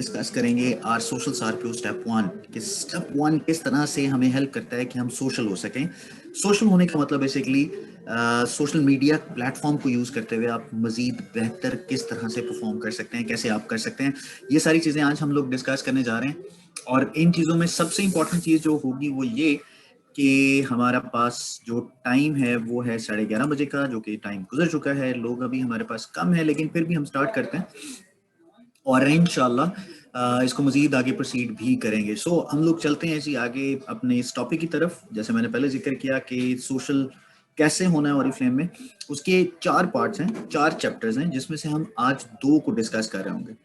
Discuss करेंगे are social सार्क्यू step one कि step one किस तरह से हमें हेल्प करता है कि हम सोशल हो सकें। सोशल होने का मतलब बेसिकली सोशल मीडिया प्लेटफॉर्म को यूज़ करते हुए आप मज़ीद बेहतर किस तरह से परफॉर्म कर सकते हैं, कैसे आप कर सकते हैं, ये सारी चीज़ें आज हम लोग डिस्कस करने जा रहे हैं। और इन चीज़ों में सबसे इम्पॉर्टेंट चीज़ जो होगी वो ये कि हमारा पास जो टाइम है वो है 11:30 बजे का, जो कि टाइम गुजर चुका है। लोग अभी हमारे पास कम है, लेकिन फिर भी हम स्टार्ट करते हैं और इंशाल्लाह इसको मजीद आगे प्रोसीड भी करेंगे। सो हम लोग चलते हैं जी आगे अपने इस टॉपिक की तरफ। जैसे मैंने पहले जिक्र किया कि सोशल कैसे होना है ओरिफ्लेम में, उसके 4 पार्ट्स हैं, 4 चैप्टर्स हैं, जिसमें से हम आज 2 को डिस्कस कर रहे होंगे।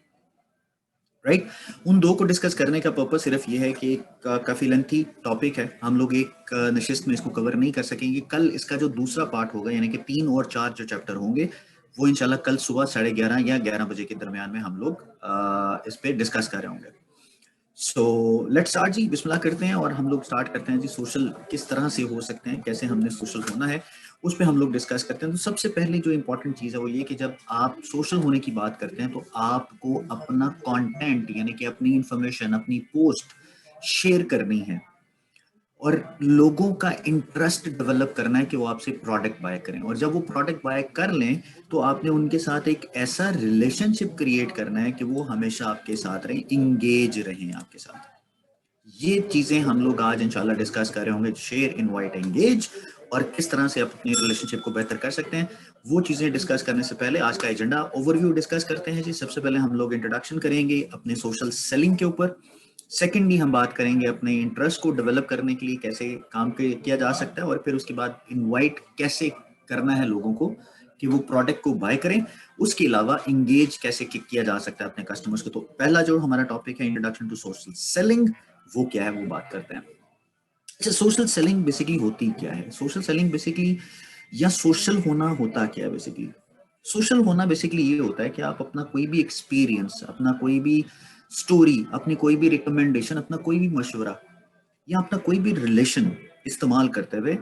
राइट। उन 2 को डिस्कस करने का पर्पस सिर्फ ये है कि काफ़ी लेंथी टॉपिक है, हम लोग एक नशिस्त में इसको कवर नहीं कर सकेंगे। कल इसका जो दूसरा पार्ट होगा, यानी कि 3 और 4 जो चैप्टर होंगे, वो इंशाल्लाह कल सुबह 11:30 या 11 बजे के दरमियान में हम लोग इस पे डिस्कस कर रहे होंगे। सो लेट्स स्टार्ट जी, बिस्मिल्लाह करते हैं और हम लोग स्टार्ट करते हैं जी। सोशल किस तरह से हो सकते हैं, कैसे हमने सोशल होना है, उस पे हम लोग डिस्कस करते हैं। तो सबसे पहले जो इंपॉर्टेंट चीज़ है वो ये कि जब आप सोशल होने की बात करते हैं तो आपको अपना कंटेंट, यानी कि अपनी इंफॉर्मेशन, अपनी पोस्ट शेयर करनी है और लोगों का इंटरेस्ट डेवलप करना है कि वो आपसे प्रोडक्ट बाय करें। और जब वो प्रोडक्ट बाय कर लें तो आपने उनके साथ एक ऐसा रिलेशनशिप क्रिएट करना है कि वो हमेशा आपके साथ रहें, इंगेज रहें आपके साथ। ये चीजें हम लोग आज इंशाल्लाह डिस्कस कर रहे होंगे, शेयर, इनवाइट, एंगेज, और किस तरह से आप अपनी रिलेशनशिप को बेहतर कर सकते हैं। वो चीजें डिस्कस करने से पहले आज का एजेंडा ओवरव्यू डिस्कस करते हैं जी। सबसे पहले हम लोग इंट्रोडक्शन करेंगे अपने सोशल सेलिंग के ऊपर। सेकेंडली हम बात करेंगे अपने इंटरेस्ट को डेवलप करने के लिए कैसे काम किया जा सकता है, और फिर उसके बाद इनवाइट कैसे करना है लोगों को कि वो प्रोडक्ट को बाय करें। उसके अलावा इंगेज कैसे किया जा सकता है अपने कस्टमर्स को। तो पहला जो हमारा टॉपिक है, इंट्रोडक्शन टू सोशल सेलिंग, वो क्या है वो बात करते हैं। अच्छा, सोशल सेलिंग बेसिकली होती क्या है? सोशल सेलिंग बेसिकली, या सोशल होना होता क्या है बेसिकली? सोशल होना बेसिकली ये होता है कि आप अपना कोई भी एक्सपीरियंस, अपना कोई भी स्टोरी, अपनी कोई भी रिकमेंडेशन, अपना कोई भी मशवरा या अपना कोई भी रिलेशन इस्तेमाल करते हुए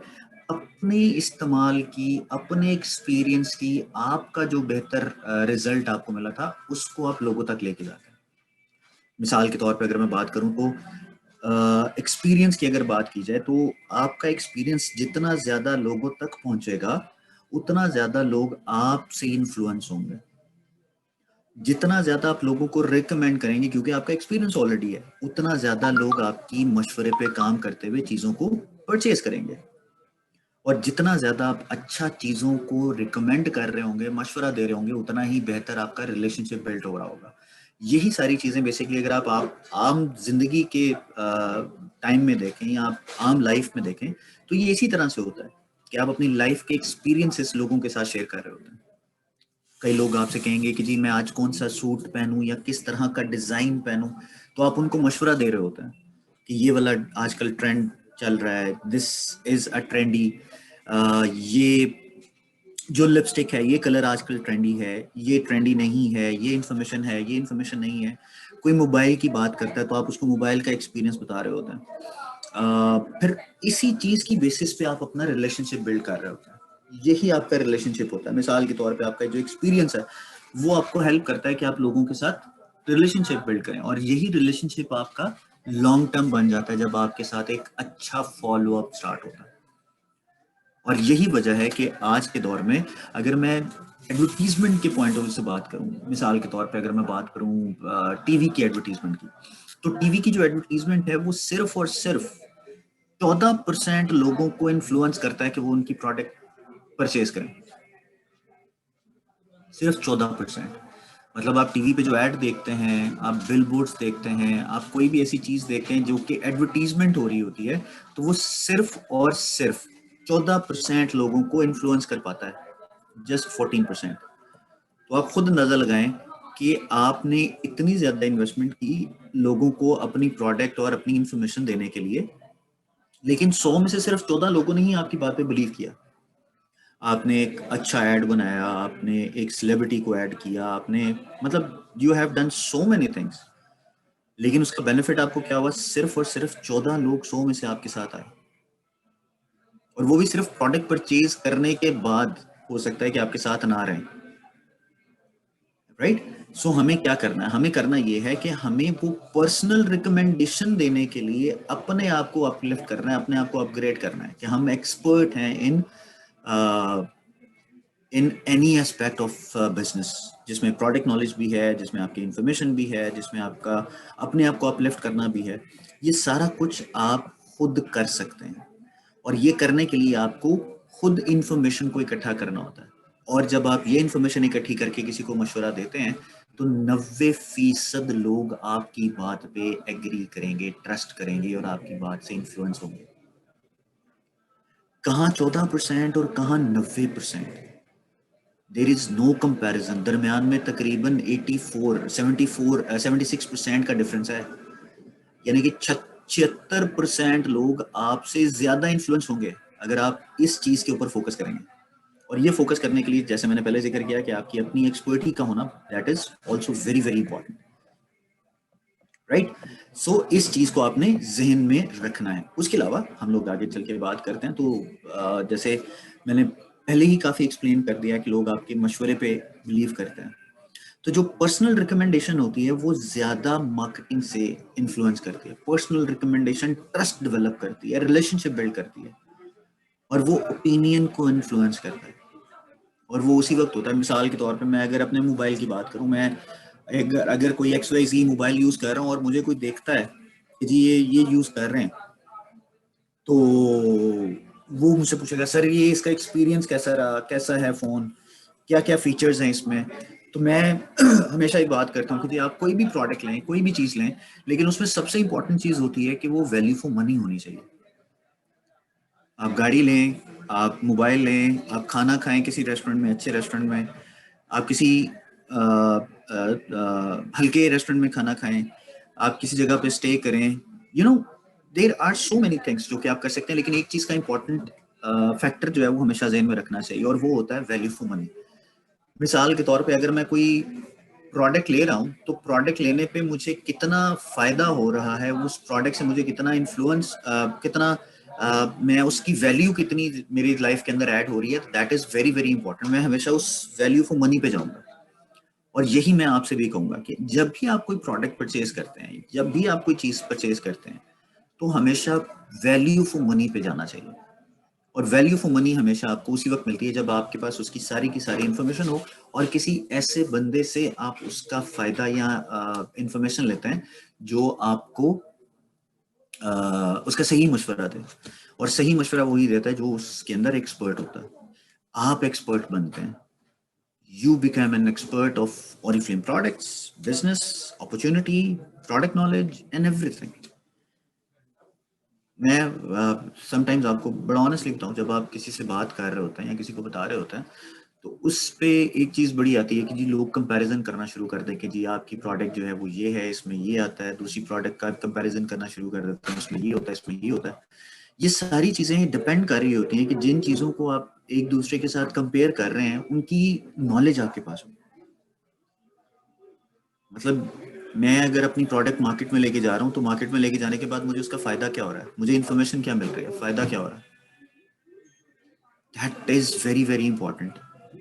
अपने इस्तेमाल की, अपने एक्सपीरियंस की, आपका जो बेहतर रिजल्ट आपको मिला था उसको आप लोगों तक लेके जाते हैं। मिसाल के तौर पे अगर मैं बात करूं तो एक्सपीरियंस की अगर बात की जाए तो आपका एक्सपीरियंस जितना ज्यादा लोगों तक पहुंचेगा उतना ज्यादा लोग आपसे इन्फ्लुएंस होंगे। जितना ज्यादा आप लोगों को रिकमेंड करेंगे, क्योंकि आपका एक्सपीरियंस ऑलरेडी है, उतना ज्यादा लोग आपकी मशवरे पे काम करते हुए चीजों को परचेज करेंगे। और जितना ज्यादा आप अच्छा चीजों को रिकमेंड कर रहे होंगे, मशवरा दे रहे होंगे, उतना ही बेहतर आपका रिलेशनशिप बिल्ड हो रहा होगा। यही सारी चीजें बेसिकली अगर आप आम जिंदगी के टाइम में देखें या आप आम लाइफ में देखें तो ये इसी तरह से होता है कि आप अपनी लाइफ के एक्सपीरियंसेस लोगों के साथ शेयर कर रहे होते हैं। कई लोग आपसे कहेंगे कि जी मैं आज कौन सा सूट पहनूं या किस तरह का डिजाइन पहनूं, तो आप उनको मशवरा दे रहे होते हैं कि ये वाला आजकल ट्रेंड चल रहा है, दिस इज अ ट्रेंडी, ये जो लिपस्टिक है ये कलर आजकल ट्रेंडी है, ये ट्रेंडी नहीं है, ये इन्फॉर्मेशन है, ये इन्फॉर्मेशन नहीं है। कोई मोबाइल की बात करता है तो आप उसको मोबाइल का एक्सपीरियंस बता रहे होते हैं। फिर इसी चीज की बेसिस पे आप अपना रिलेशनशिप बिल्ड कर रहे होते हैं। यही आपका रिलेशनशिप होता है। मिसाल के तौर पे आपका जो एक्सपीरियंस है वो आपको हेल्प करता है कि आप लोगों के साथ रिलेशनशिप बिल्ड करें, और यही रिलेशनशिप आपका लॉन्ग टर्म बन जाता है जब आपके साथ एक अच्छा फॉलो अप स्टार्ट होता है। और यही वजह है कि आज के दौर में अगर मैं एडवर्टीजमेंट के पॉइंट ऑफ व्यू से बात करूं, मिसाल के तौर पे अगर मैं बात करूं टीवी की एडवर्टीजमेंट की, तो टीवी की जो एडवर्टीजमेंट है वो सिर्फ और सिर्फ 14% लोगों को इन्फ्लुएंस करता है कि वो उनकी प्रोडक्ट परचेज करें। सिर्फ 14%। मतलब आप टीवी पे जो ऐड देखते हैं, आप बिलबोर्ड्स देखते हैं, आप कोई भी ऐसी चीज देखते हैं जो कि एडवर्टीजमेंट हो रही होती है, तो वो सिर्फ और सिर्फ 14% लोगों को इन्फ्लुएंस कर पाता है, जस्ट 14%। तो आप खुद अंदाजा लगाएं कि आपने इतनी ज्यादा इन्वेस्टमेंट की लोगों को अपनी प्रोडक्ट और अपनी इंफॉर्मेशन देने के लिए, लेकिन 100 में से सिर्फ 14 लोगों ने ही आपकी बात पे बिलीव किया। आपने एक अच्छा ऐड बनाया, आपने एक सेलिब्रिटी को ऐड किया, आपने, मतलब you have done so many things, लेकिन उसका बेनिफिट आपको क्या हुआ? सिर्फ और सिर्फ 14 लोग 100 में से आपके साथ आए, और वो भी सिर्फ प्रोडक्ट परचेज करने के बाद। हो सकता है कि आपके साथ ना रहें, राइट? सो हमें क्या करना है, हमें करना ये है कि हमें वो पर्सनल रिकमेंडेशन देने के लिए अपने आप को अपलिफ्ट करना है, अपने आप को अपग्रेड करना है कि हम एक्सपर्ट हैं in any aspect of business, जिसमें प्रोडक्ट नॉलेज भी है, जिसमें आपकी इंफॉर्मेशन भी है, जिसमें आपका अपने आप को अपलिफ्ट करना भी है। ये सारा कुछ आप खुद कर सकते हैं, और ये करने के लिए आपको खुद इंफॉर्मेशन को इकट्ठा करना होता है। और जब आप ये इंफॉर्मेशन इकट्ठी करके किसी को मशवरा देते हैं, तो 90% लोग आपकी बात पे एग्री करेंगे, ट्रस्ट करेंगे और आपकी बात से इन्फ्लुएंस होंगे। कहाँ 14% और कहाँ 90%। देर इज नो कंपैरिजन, दरमियान में तकरीबन 76% का डिफरेंस है। यानी कि 76% लोग आपसे ज्यादा इन्फ्लुएंस होंगे अगर आप इस चीज के ऊपर फोकस करेंगे। और ये फोकस करने के लिए, जैसे मैंने पहले जिक्र किया कि आपकी अपनी एक्सपर्टी का होना, that is also very very important, right. So इस चीज को आपने जहन में रखना है। उसके अलावा हम लोग आगे चल के बात करते हैं, तो जैसे मैंने पहले ही काफी एक्सप्लेन कर दिया कि लोग आपके मशवरे पे बिलीव करते हैं। तो जो पर्सनल रिकमेंडेशन होती है वो ज्यादा मार्केटिंग से इन्फ्लुएंस करती है। पर्सनल रिकमेंडेशन ट्रस्ट डेवलप करती है, रिलेशनशिप बिल्ड करती है, और वो ओपिनियन को इन्फ्लुएंस करता है। और वो उसी वक्त होता है, मिसाल के तौर पे मैं अगर अपने मोबाइल की बात करूं, मैं अगर कोई XYZ मोबाइल यूज कर रहा हूं और मुझे कोई देखता है कि जी ये यूज कर रहे हैं, तो वो मुझसे पूछेगा, सर ये इसका एक्सपीरियंस कैसा रहा, कैसा है फ़ोन, क्या क्या फीचर्स हैं इसमें। तो मैं हमेशा एक बात करता हूँ कि जी आप कोई भी प्रोडक्ट लें, कोई भी चीज़ लें, लेकिन उसमें सबसे इंपॉर्टेंट चीज़ होती है कि वो वैल्यू फॉर मनी होनी चाहिए। आप गाड़ी लें, आप मोबाइल लें, आप खाना खाएं किसी रेस्टोरेंट में, अच्छे रेस्टोरेंट में, आप किसी हल्के रेस्टोरेंट में खाना खाएं, आप किसी जगह पे स्टे करें, you know there are so many things जो कि आप कर सकते हैं, लेकिन एक चीज़ का इंपॉर्टेंट फैक्टर जो है वो हमेशा जहन में रखना चाहिए, और वो होता है वैल्यू फॉर मनी। मिसाल के तौर पे अगर मैं कोई प्रोडक्ट ले रहा हूँ, तो प्रोडक्ट लेने पे मुझे कितना फायदा हो रहा है, उस प्रोडक्ट से मुझे कितना इन्फ्लुएंस, कितना मैं उसकी वैल्यू कितनी मेरी लाइफ के अंदर ऐड हो रही है, that is very very important. मैं हमेशा उस वैल्यू फॉर मनी पे जाऊंगा। और यही मैं आपसे भी कहूंगा कि जब भी आप कोई प्रोडक्ट परचेज करते हैं, जब भी आप कोई चीज परचेज करते हैं, तो हमेशा वैल्यू फॉर मनी पे जाना चाहिए। और वैल्यू फॉर मनी हमेशा आपको उसी वक्त मिलती है जब आपके पास उसकी सारी की सारी इंफॉर्मेशन हो, और किसी ऐसे बंदे से आप उसका फायदा या इंफॉर्मेशन लेते हैं जो आपको उसका सही मशवरा दे। और सही मशवरा वही देता है जो उसके अंदर एक्सपर्ट होता है। आप एक्सपर्ट बनते हैं, you become an expert of Oriflame products, business opportunity, product knowledge and everything. मैं समटाइम्स आपको बड़ा ऑनेस्टली बताऊं, जब आप किसी से बात कर रहे होते हैं या किसी को बता रहे होते हैं, तो उस पे एक चीज़ बड़ी आती है कि जी लोग कंपैरिजन करना शुरू कर दें कि जी आपकी प्रोडक्ट जो है वो ये है, इसमें ये आता है, दूसरी प्रोडक्ट का कंपैरिजन करना शुरू कर देते हैं, उसमें ये होता है, इसमें ये होता है। ये सारी चीज़ें डिपेंड कर रही होती हैं कि जिन चीज़ों को आप एक दूसरे के साथ कंपेयर कर रहे हैं उनकी नॉलेज आपके पास हो। मतलब मैं अगर अपनी प्रोडक्ट मार्केट में लेके जा रहा हूँ, तो मार्केट में लेके जाने के बाद मुझे उसका फायदा क्या हो रहा है, मुझे इन्फॉर्मेशन क्या मिल रही है, फायदा क्या हो रहा है, that is very very important.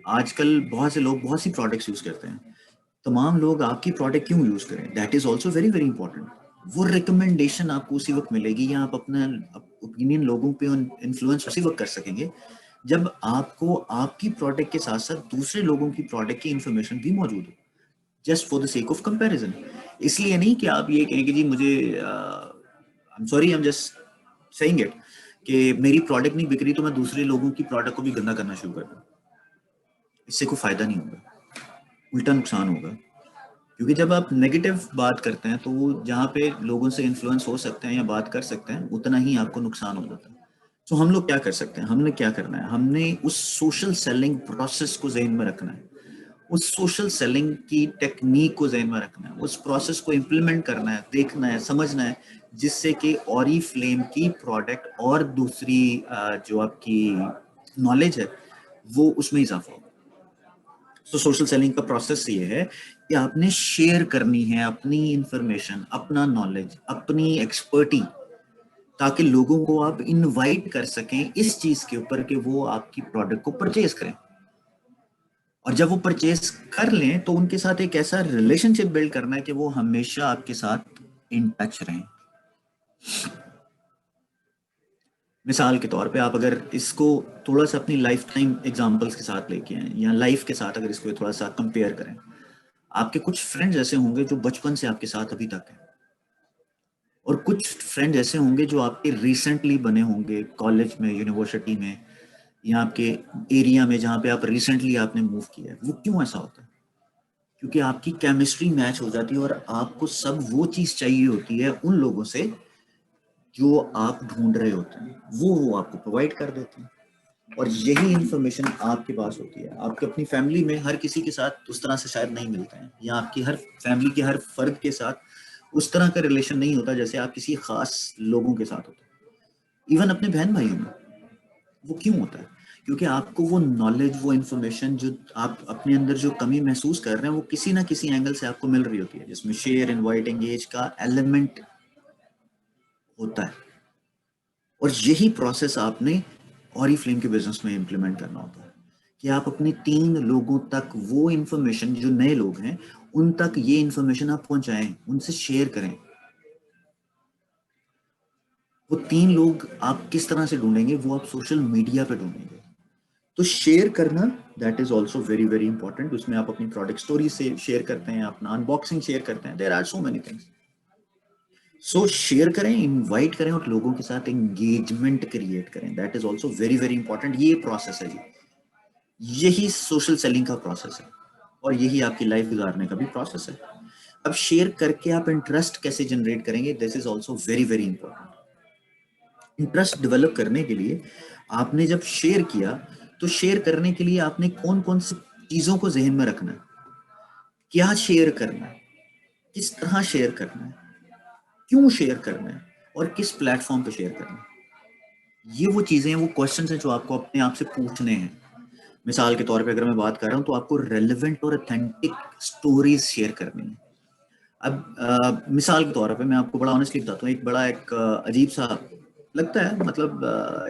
आजकल बहुत से लोग बहुत सी प्रोडक्ट्स यूज करते हैं, तमाम लोग आपकी प्रोडक्ट क्यों यूज करें, that is also very very important. वो रिकमेंडेशन आपको उसी वक्त मिलेगी, या आप अपना ओपिनियन लोगों पे इन्फ्लुएंस उसी वक्त कर सकेंगे जब आपको आपकी प्रोडक्ट के साथ साथ दूसरे लोगों की प्रोडक्ट की इंफॉर्मेशन भी मौजूद हो, just for the sake of comparison. इसलिए नहीं कि आप ये कहें कि जी मुझे I am sorry, I am just saying it, कि मेरी प्रोडक्ट नहीं बिक रही तो मैं दूसरे लोगों की प्रोडक्ट को भी गंदा करना शुरू कर दूं। इससे कोई फायदा नहीं होगा, उल्टा नुकसान होगा। क्योंकि जब आप नेगेटिव बात करते हैं, तो वो जहाँ पे लोगों से इन्फ्लुएंस हो सकते हैं या बात कर सकते हैं, उतना ही आपको नुकसान हो जाता है। तो हम लोग क्या कर सकते हैं, हमने क्या करना है, हमने उस सोशल सेलिंग प्रोसेस को जहन में रखना है, उस सोशल सेलिंग की टेक्निक को जहन में रखना है, उस प्रोसेस को इम्प्लीमेंट करना है, देखना है, समझना है, जिससे कि ऑरी फ्लेम की प्रोडक्ट और दूसरी जो आपकी नॉलेज है वो उसमें इजाफा हो। तो सोशल सेलिंग का प्रोसेस ये है कि आपने शेयर करनी है अपनी इंफॉर्मेशन, अपना नॉलेज, अपनी एक्सपर्टी, ताकि लोगों को आप इनवाइट कर सकें इस चीज के ऊपर कि वो आपकी प्रोडक्ट को परचेज करें। और जब वो परचेज कर लें तो उनके साथ एक ऐसा रिलेशनशिप बिल्ड करना है कि वो हमेशा आपके साथ इन टच रहें। मिसाल के तौर पे आप अगर इसको थोड़ा सा अपनी लाइफ टाइम एग्जांपल्स के साथ लेके आए या लाइफ के साथ अगर इसको थोड़ा सा कंपेयर करें, आपके कुछ फ्रेंड्स ऐसे होंगे जो बचपन से आपके साथ अभी तक हैं, और कुछ फ्रेंड्स ऐसे होंगे जो आपके रिसेंटली बने होंगे कॉलेज में, यूनिवर्सिटी में, या आपके एरिया में जहाँ पे आप रिसेंटली आपने मूव किया है। वो क्यों ऐसा होता है? क्योंकि आपकी केमिस्ट्री मैच हो जाती है और आपको सब वो चीज़ चाहिए होती है उन लोगों से जो आप ढूंढ रहे होते हैं, वो आपको प्रोवाइड कर देते हैं। और यही इंफॉर्मेशन आपके पास होती है। आपके अपनी फैमिली में हर किसी के साथ उस तरह से शायद नहीं मिलते हैं, या आपकी हर फैमिली के हर फर्द के साथ उस तरह का रिलेशन नहीं होता जैसे आप किसी खास लोगों के साथ होते हैं। इवन अपने बहन भाइयों में वो क्यों होता है? क्योंकि आपको वो नॉलेज, वो इंफॉर्मेशन जो आप अपने अंदर जो कमी महसूस कर रहे हैं, वो किसी ना किसी एंगल से आपको मिल रही होती है, जिसमें शेयर इनवाइट एंगेज का एलिमेंट होता है। और यही प्रोसेस आपने ऑरिफ्लेम के बिजनेस में इम्प्लीमेंट करना होता है कि आप अपने 3 लोगों तक वो इंफॉर्मेशन, जो नए लोग हैं उन तक ये इंफॉर्मेशन आप पहुंचाएं, उनसे शेयर करें। वो 3 लोग आप किस तरह से ढूंढेंगे? वो आप सोशल मीडिया पे ढूंढेंगे। तो शेयर करना, that is also very very important. उसमें आप अपनी प्रोडक्ट स्टोरी से शेयर करते हैं, अपना अनबॉक्सिंग शेयर करते हैं, there are so many things. So share करें, इनवाइट करें और लोगों के साथ एंगेजमेंट क्रिएट करें, that is also very very important. ये प्रोसेस है जी, यही सोशल सेलिंग का प्रोसेस है, और यही आपकी लाइफ गुजारने का भी प्रोसेस है। अब शेयर करके आप इंटरेस्ट कैसे जनरेट करेंगे, this is also very very important. Interest develop करने के लिए आपने जब शेयर किया, तो शेयर करने के लिए आपने कौन कौन सी चीजों को जहन में रखना है, क्या शेयर करना है, किस तरह शेयर करना है, क्यों शेयर करना है, और किस प्लेटफॉर्म पे शेयर करना है। ये वो चीजें हैं, वो क्वेश्चंस हैं जो आपको अपने आप से पूछने हैं। मिसाल के तौर पे अगर मैं बात कर रहा हूँ, तो आपको रेलेवेंट और ऑथेंटिक स्टोरीज शेयर करनी है। अब मिसाल के तौर पे मैं आपको बड़ा ऑनेस्टली बताता हूँ, एक बड़ा एक अजीब सा लगता है, मतलब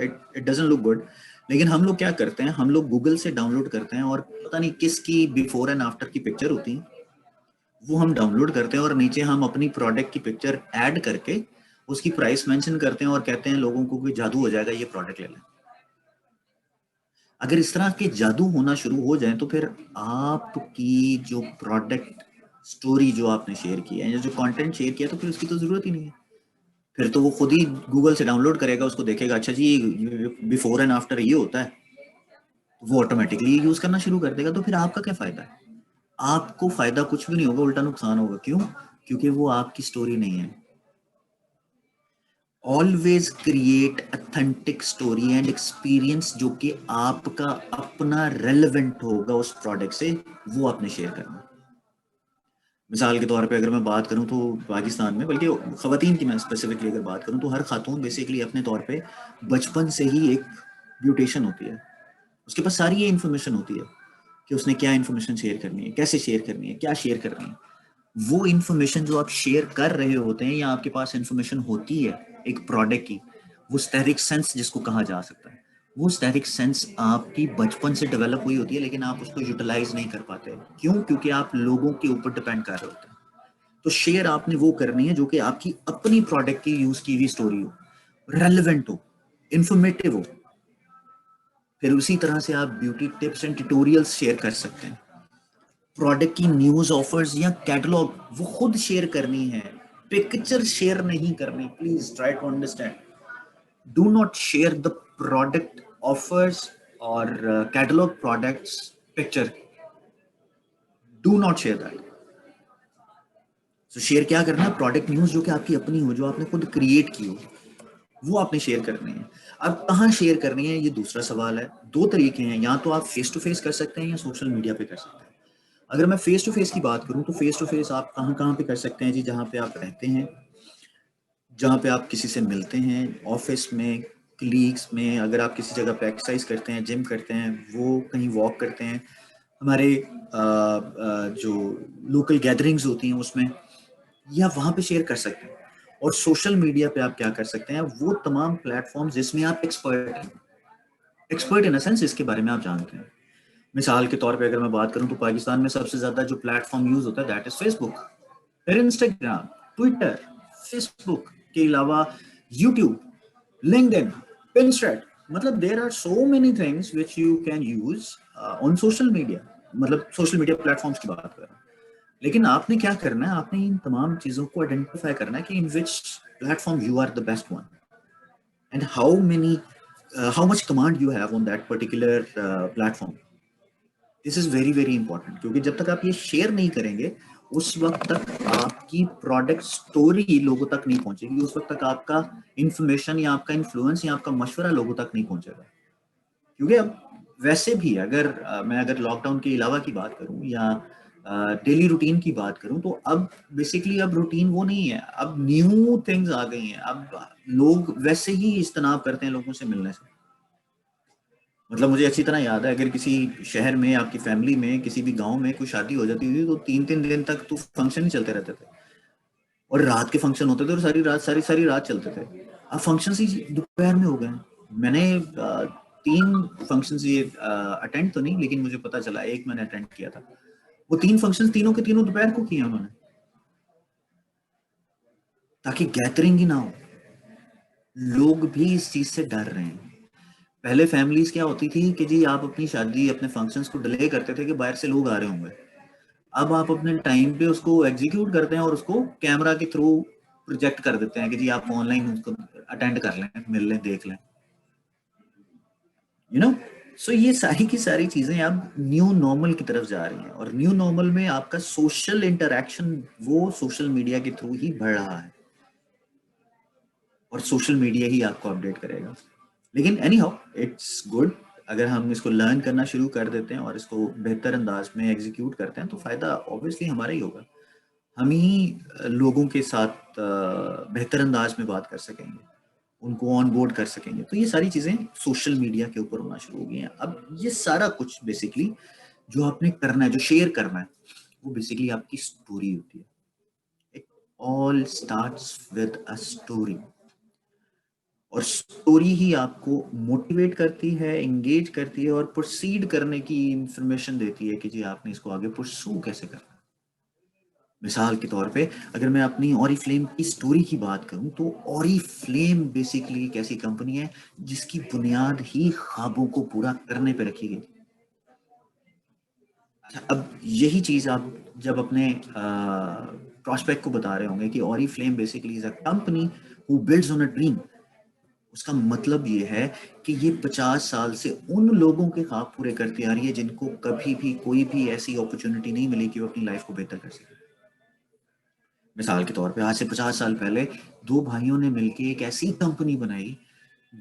it it doesn't look good. लेकिन हम लोग क्या करते हैं, हम लोग गूगल से डाउनलोड करते हैं और पता नहीं किसकी बिफोर एंड आफ्टर की पिक्चर होती है, वो हम डाउनलोड करते हैं और नीचे हम अपनी प्रोडक्ट की पिक्चर ऐड करके उसकी प्राइस मेंशन करते हैं और कहते हैं लोगों को कि जादू हो जाएगा, ये प्रोडक्ट ले लें। अगर इस तरह के जादू होना शुरू हो जाए, तो फिर आपकी जो प्रोडक्ट स्टोरी जो आपने शेयर की है या जो कंटेंट शेयर किया, तो फिर उसकी तो जरूरत ही नहीं है। फिर तो वो खुद ही गूगल से डाउनलोड करेगा, उसको देखेगा, अच्छा जी बिफोर एंड आफ्टर ये होता है, तो वो ऑटोमेटिकली यूज करना शुरू कर देगा। तो फिर आपका क्या फायदा है? आपको फायदा कुछ भी नहीं होगा, उल्टा नुकसान होगा। क्यों? क्योंकि वो आपकी स्टोरी नहीं है। Always create authentic story and experience जो कि आपका अपना रेलेवेंट होगा उस प्रोडक्ट से, वो आपने शेयर करना है। मिसाल के तौर पे अगर मैं बात करूं, तो पाकिस्तान में, बल्कि ख़वातीन की मैं स्पेसिफिकली अगर बात करूं, तो हर खातून बेसिकली अपने तौर पे बचपन से ही एक ब्यूटिशियन होती है। उसके पास सारी ये इन्फॉर्मेशन होती है कि उसने क्या इन्फॉर्मेशन शेयर करनी है, कैसे शेयर करनी है, क्या शेयर करनी है। वो इन्फॉर्मेशन जो आप शेयर कर रहे होते हैं, या आपके पास इन्फॉर्मेशन होती है एक प्रोडक्ट की, वो स्टेरिक सेंस जिसको कहा जा सकता है, वो स्टेरिक सेंस आपकी बचपन से डेवलप हुई होती है, लेकिन आप उसको यूटिलाइज नहीं कर पाते। क्यों? क्योंकि आप लोगों के ऊपर डिपेंड कर रहे होते हैं। तो शेयर आपने वो करनी है जो कि आपकी अपनी प्रोडक्ट की यूज की हुई स्टोरी हो, रेलेवेंट हो, इंफॉर्मेटिव हो। फिर उसी तरह से आप beauty tips and tutorials share कर सकते हैं। प्रोडक्ट की न्यूज ऑफर्स या कैटलॉग वो खुद शेयर करनी है, पिक्चर शेयर नहीं करनी। Please try to understand, do not share the product offers और catalogue products picture, do not share that. तो शेयर क्या करना है? प्रोडक्ट न्यूज जो कि आपकी अपनी हो, जो आपने खुद क्रिएट की हो, वो आपने शेयर करनी है। अब कहाँ शेयर करनी है, ये दूसरा सवाल है। दो तरीके हैं, या तो आप फेस टू फेस कर सकते हैं या सोशल मीडिया पे कर सकते हैं। अगर मैं फेस टू फेस की बात करूं, तो फेस टू फेस आप कहाँ कहाँ पे कर सकते हैं जी? जहाँ पे आप रहते हैं, जहाँ पे आप किसी से मिलते हैं, ऑफिस में, कलीग्स में, अगर आप किसी जगह पे एक्सरसाइज करते हैं, जिम करते हैं, वो कहीं वॉक करते हैं, हमारे जो लोकल गैदरिंग्स होती हैं उसमें, या वहाँ पे शेयर कर सकते हैं। और सोशल मीडिया पे आप क्या कर सकते हैं? वो तमाम प्लेटफॉर्म जिसमें आप एक्सपर्ट हैं, एक्सपर्ट इन द सेंस इसके बारे में आप जानते हैं। मिसाल के तौर पे अगर मैं बात करूं तो पाकिस्तान में सबसे ज्यादा जो प्लेटफॉर्म यूज होता है दैट इज फेसबुक, फिर इंस्टाग्राम, ट्विटर, फेसबुक के अलावा यूट्यूब, लिंक्डइन, पिनस्ट्रेट, मतलब there are so many things which you can use on social media, मतलब सोशल मीडिया प्लेटफॉर्म्स की बात कर रहा हूँ। लेकिन आपने क्या करना है, आपने इन तमाम चीजों को आइडेंटिफाई करना है कि in which platform you are the best one and how much command you have on that particular platform. This is very very important, क्योंकि जब तक आप ये शेयर नहीं करेंगे उस वक्त तक आपकी प्रोडक्ट स्टोरी लोगों तक नहीं पहुंचेगी, उस वक्त तक आपका इंफॉर्मेशन या आपका इन्फ्लुएंस या आपका मशवरा लोगों तक नहीं पहुंचेगा। क्योंकि अब वैसे भी अगर मैं अगर लॉकडाउन के अलावा की बात करूं या डेली रूटीन की बात करूं तो अब बेसिकली अब रूटीन वो नहीं है, अब न्यू थिंग्स आ गई हैं। अब लोग वैसे ही इज्तनाब करते हैं लोगों से मिलने से। मतलब मुझे अच्छी तरह याद है, अगर किसी शहर में आपकी फैमिली में किसी भी गांव में कोई शादी हो जाती थी तो 3-3 दिन तक तो फंक्शन ही चलते रहते थे, और रात के फंक्शन होते थे और सारी रात सारी सारी रात चलते थे। अब फंक्शन ही दोपहर में हो गए हैं। मैंने 3 फंक्शन ये अटेंड तो नहीं, लेकिन मुझे पता चला एक मैंने अटेंड किया था। वो 3 फंक्शन तीनों के तीनों दोपहर को किए उन्होंने, ताकि गैदरिंग ही ना हो। लोग भी इस चीज से डर रहे हैं। पहले फैमिलीज क्या होती थी कि जी आप अपनी शादी अपने फंक्शंस को डिले करते थे कि बाहर से लोग आ रहे होंगे। अब आप अपने टाइम पे उसको एग्जीक्यूट करते हैं और उसको कैमरा के थ्रू प्रोजेक्ट कर देते हैं कि जी आप ऑनलाइन उसको अटेंड कर लें, मिल लें, देख लें, यू नो। सो ये सारी की सारी चीजें अब न्यू नॉर्मल की तरफ जा रही हैं, और न्यू नॉर्मल में आपका सोशल इंटरेक्शन वो सोशल मीडिया के थ्रू ही बढ़ रहा है, और सोशल मीडिया ही आपको अपडेट करेगा। लेकिन एनी हाउ इट्स गुड, अगर हम इसको लर्न करना शुरू कर देते हैं और इसको बेहतर अंदाज में एग्जीक्यूट करते हैं तो फायदा ऑब्वियसली हमारा ही होगा। हम ही लोगों के साथ बेहतर अंदाज में बात कर सकेंगे, उनको ऑन बोर्ड कर सकेंगे। तो ये सारी चीजें सोशल मीडिया के ऊपर होना शुरू हो गई हैं। अब ये सारा कुछ बेसिकली जो आपने करना है, जो शेयर करना है, वो बेसिकली आपकी स्टोरी होती है। It all starts with a story, और स्टोरी ही आपको मोटिवेट करती है, एंगेज करती है और प्रोसीड करने की इंफॉर्मेशन देती है कि जी आपने इसको आगे पुrsue कैसे करना है। मिसाल के तौर पे अगर मैं अपनी ऑरिफ्लेम की स्टोरी की बात करूं तो ऑरिफ्लेम बेसिकली एक ऐसी कंपनी है जिसकी बुनियाद ही ख्वाबों को पूरा करने पे रखी गई। अच्छा, अब यही चीज आप जब अपने प्रोस्पेक्ट को बता रहे होंगे कि Oriflame basically is a company who builds on a dream, उसका मतलब ये है कि ये 50 साल से उन लोगों के ख्वाब पूरे करती आ रही है जिनको कभी भी कोई भी ऐसी अपॉर्चुनिटी नहीं मिली कि वो अपनी लाइफ को बेहतर कर सके। मिसाल के तौर पे आज से 50 साल पहले दो भाइयों ने मिलकर एक ऐसी कंपनी बनाई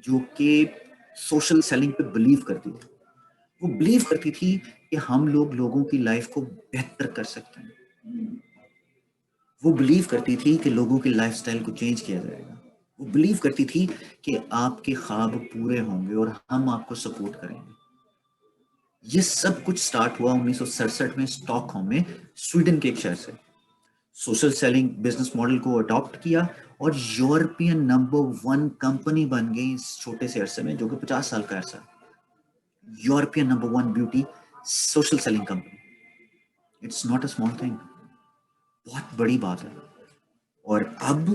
जो कि सोशल सेलिंग पे बिलीव करती थी। वो बिलीव करती थी कि हम लोग लोगों की लाइफ को बेहतर कर सकते हैं। वो बिलीव करती थी कि लोगों की लाइफस्टाइल को चेंज किया जाएगा। वो बिलीव करती थी कि आपके ख्वाब पूरे होंगे और हम आपको सपोर्ट करेंगे। ये सब कुछ स्टार्ट हुआ 1967 में स्टॉकहोम में, स्वीडन के एक शहर से। सोशल सेलिंग बिजनेस मॉडल को अडॉप्ट किया और यूरोपियन नंबर 1 कंपनी बन गई इस छोटे से अरसे में, जो कि 50 साल का अरसा। European number 1 beauty social selling company, it's not a small thing, बहुत बड़ी बात है। और अब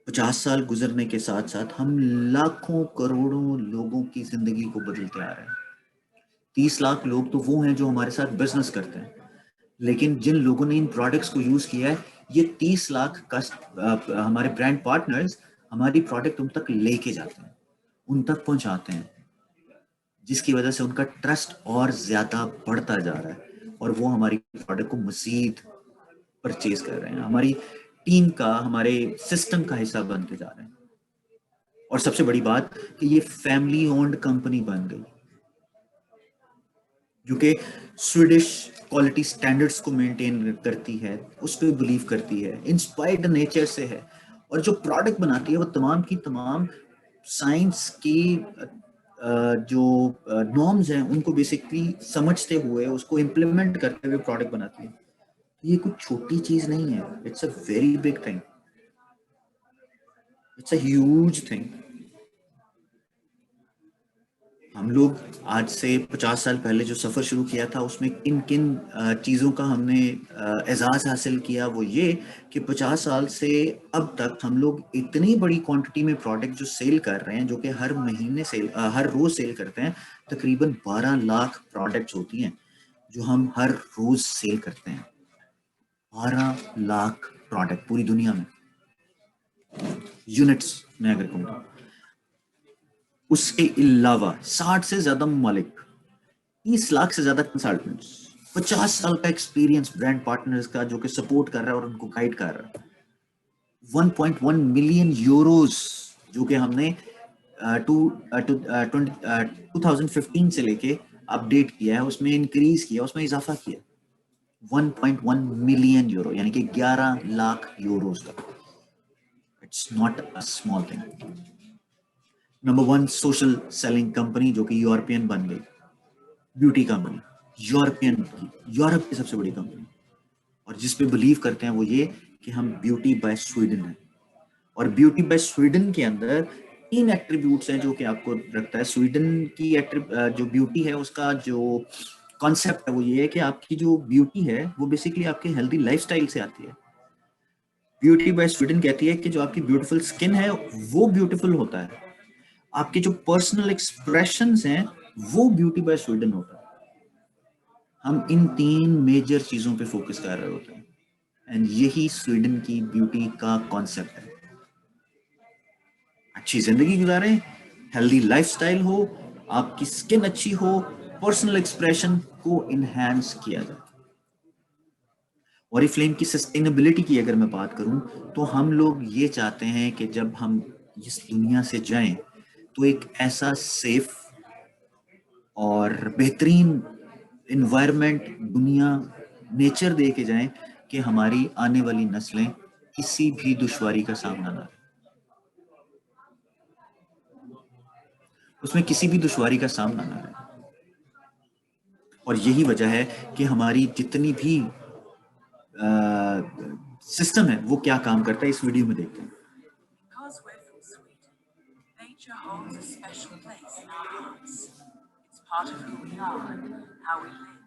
50 साल गुजरने के साथ साथ हम लाखों करोड़ों लोगों की जिंदगी को बदलते आ रहे हैं। 30 लाख लोग तो वो हैं जो हमारे साथ बिजनेस करते हैं, लेकिन जिन लोगों ने इन प्रोडक्ट्स को यूज किया है, ये 30 लाख हमारे ब्रांड पार्टनर्स हमारी प्रोडक्ट उन तक लेके जाते हैं, उन तक पहुंचाते हैं, जिसकी वजह से उनका ट्रस्ट और ज्यादा बढ़ता जा रहा है और वो हमारी प्रोडक्ट को मजीद परचेज कर रहे हैं, हमारी टीम का, हमारे सिस्टम का हिस्सा बनते जा रहे हैं। और सबसे बड़ी बात कि ये फैमिली ओन्ड कंपनी बन गई, जो कि स्वीडिश क्वालिटी स्टैंडर्ड्स को मेंटेन करती है, उस पर बिलीव करती है, इंस्पायर्ड नेचर से है, और जो प्रोडक्ट बनाती है वो तमाम की तमाम साइंस की जो नॉर्म्स हैं उनको बेसिकली समझते हुए उसको इम्प्लीमेंट करते हुए प्रोडक्ट बनाती है। ये कुछ छोटी चीज नहीं है, it's a very big thing, it's a huge thing. हम लोग आज से 50 साल पहले जो सफ़र शुरू किया था उसमें किन किन चीज़ों का हमने एजाज़ हासिल किया, वो ये कि 50 साल से अब तक हम लोग इतनी बड़ी क्वांटिटी में प्रोडक्ट जो सेल कर रहे हैं, जो कि हर महीने सेल हर रोज़ सेल करते हैं। तकरीबन 12 लाख प्रोडक्ट्स होती हैं जो हम हर रोज़ सेल करते हैं। 12 लाख प्रोडक्ट पूरी दुनिया में, यूनिट्स में अगर कहूँ तो। उसके अलावा 60 से ज़्यादा ममालिक, 30 लाख से ज्यादा कंसल्टेंट्स, 50 साल का एक्सपीरियंस ब्रांड पार्टनर्स का जो कि सपोर्ट कर रहा है और उनको गाइड कर रहा है। 1.1 मिलियन यूरोस जो कि हमने टू 2015 से लेके अपडेट किया है, उसमें इंक्रीज किया, उसमें इजाफा किया। 1.1 मिलियन यूरो यानी कि 11 लाख यूरोस का। It's not a small thing. Number one social selling company जो कि यूरोपियन बन गई, ब्यूटी कंपनी, यूरोपियन की, यूरोप की सबसे बड़ी कंपनी, और जिस पे बिलीव करते हैं वो ये कि हम ब्यूटी बाय स्वीडन है। और ब्यूटी बाय स्वीडन के अंदर 3 एट्रीब्यूट्स हैं जो कि आपको रखता है स्वीडन की। जो ब्यूटी है उसका जो कॉन्सेप्ट है वो ये है कि आपकी जो ब्यूटी है वो बेसिकली आपके हेल्दी लाइफस्टाइल से आती है। ब्यूटी बाय स्वीडन कहती है कि जो आपकी ब्यूटीफुल स्किन है वो ब्यूटीफुल होता है, आपके जो पर्सनल एक्सप्रेशंस हैं वो ब्यूटी बाय स्वीडन होता है। हम इन 3 मेजर चीजों पे फोकस कर रहे होते हैं, एंड यही स्वीडन की ब्यूटी का कॉन्सेप्ट है। अच्छी जिंदगी गुजारें, हेल्दी लाइफस्टाइल हो, आपकी स्किन अच्छी हो, पर्सनल एक्सप्रेशन को इनहेंस किया जाए। ओरिफ्लेम की सस्टेनेबिलिटी की अगर मैं बात करूं तो हम लोग ये चाहते हैं कि जब हम इस दुनिया से जाएं तो एक ऐसा सेफ और बेहतरीन इन्वायरमेंट, दुनिया, नेचर दे के जाएं कि हमारी आने वाली नस्लें किसी भी दुश्वारी का सामना ना, उसमें किसी भी दुश्वारी का सामना ना करें। और यही वजह है कि हमारी जितनी भी सिस्टम है वो क्या काम करता है, इस वीडियो में देखते हैं। Because we're from Sweden, nature holds a special place in our hearts. It's part of who we are and how we live.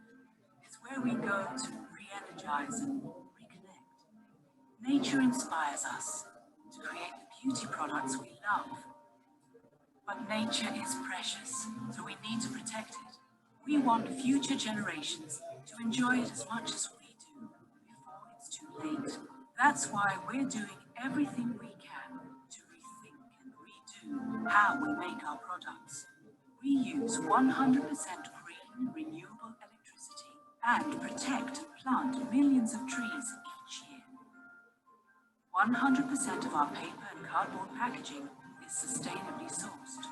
It's where we go to re-energize and reconnect. Nature inspires us to create the beauty products we love. But nature is precious, so we need to protect it. We want future generations to enjoy it as much as we do before it's too late. That's why we're doing everything we can to rethink and redo how we make our products. We use 100% green, renewable electricity and protect and plant millions of trees each year. 100% of our paper and cardboard packaging is sustainably sourced.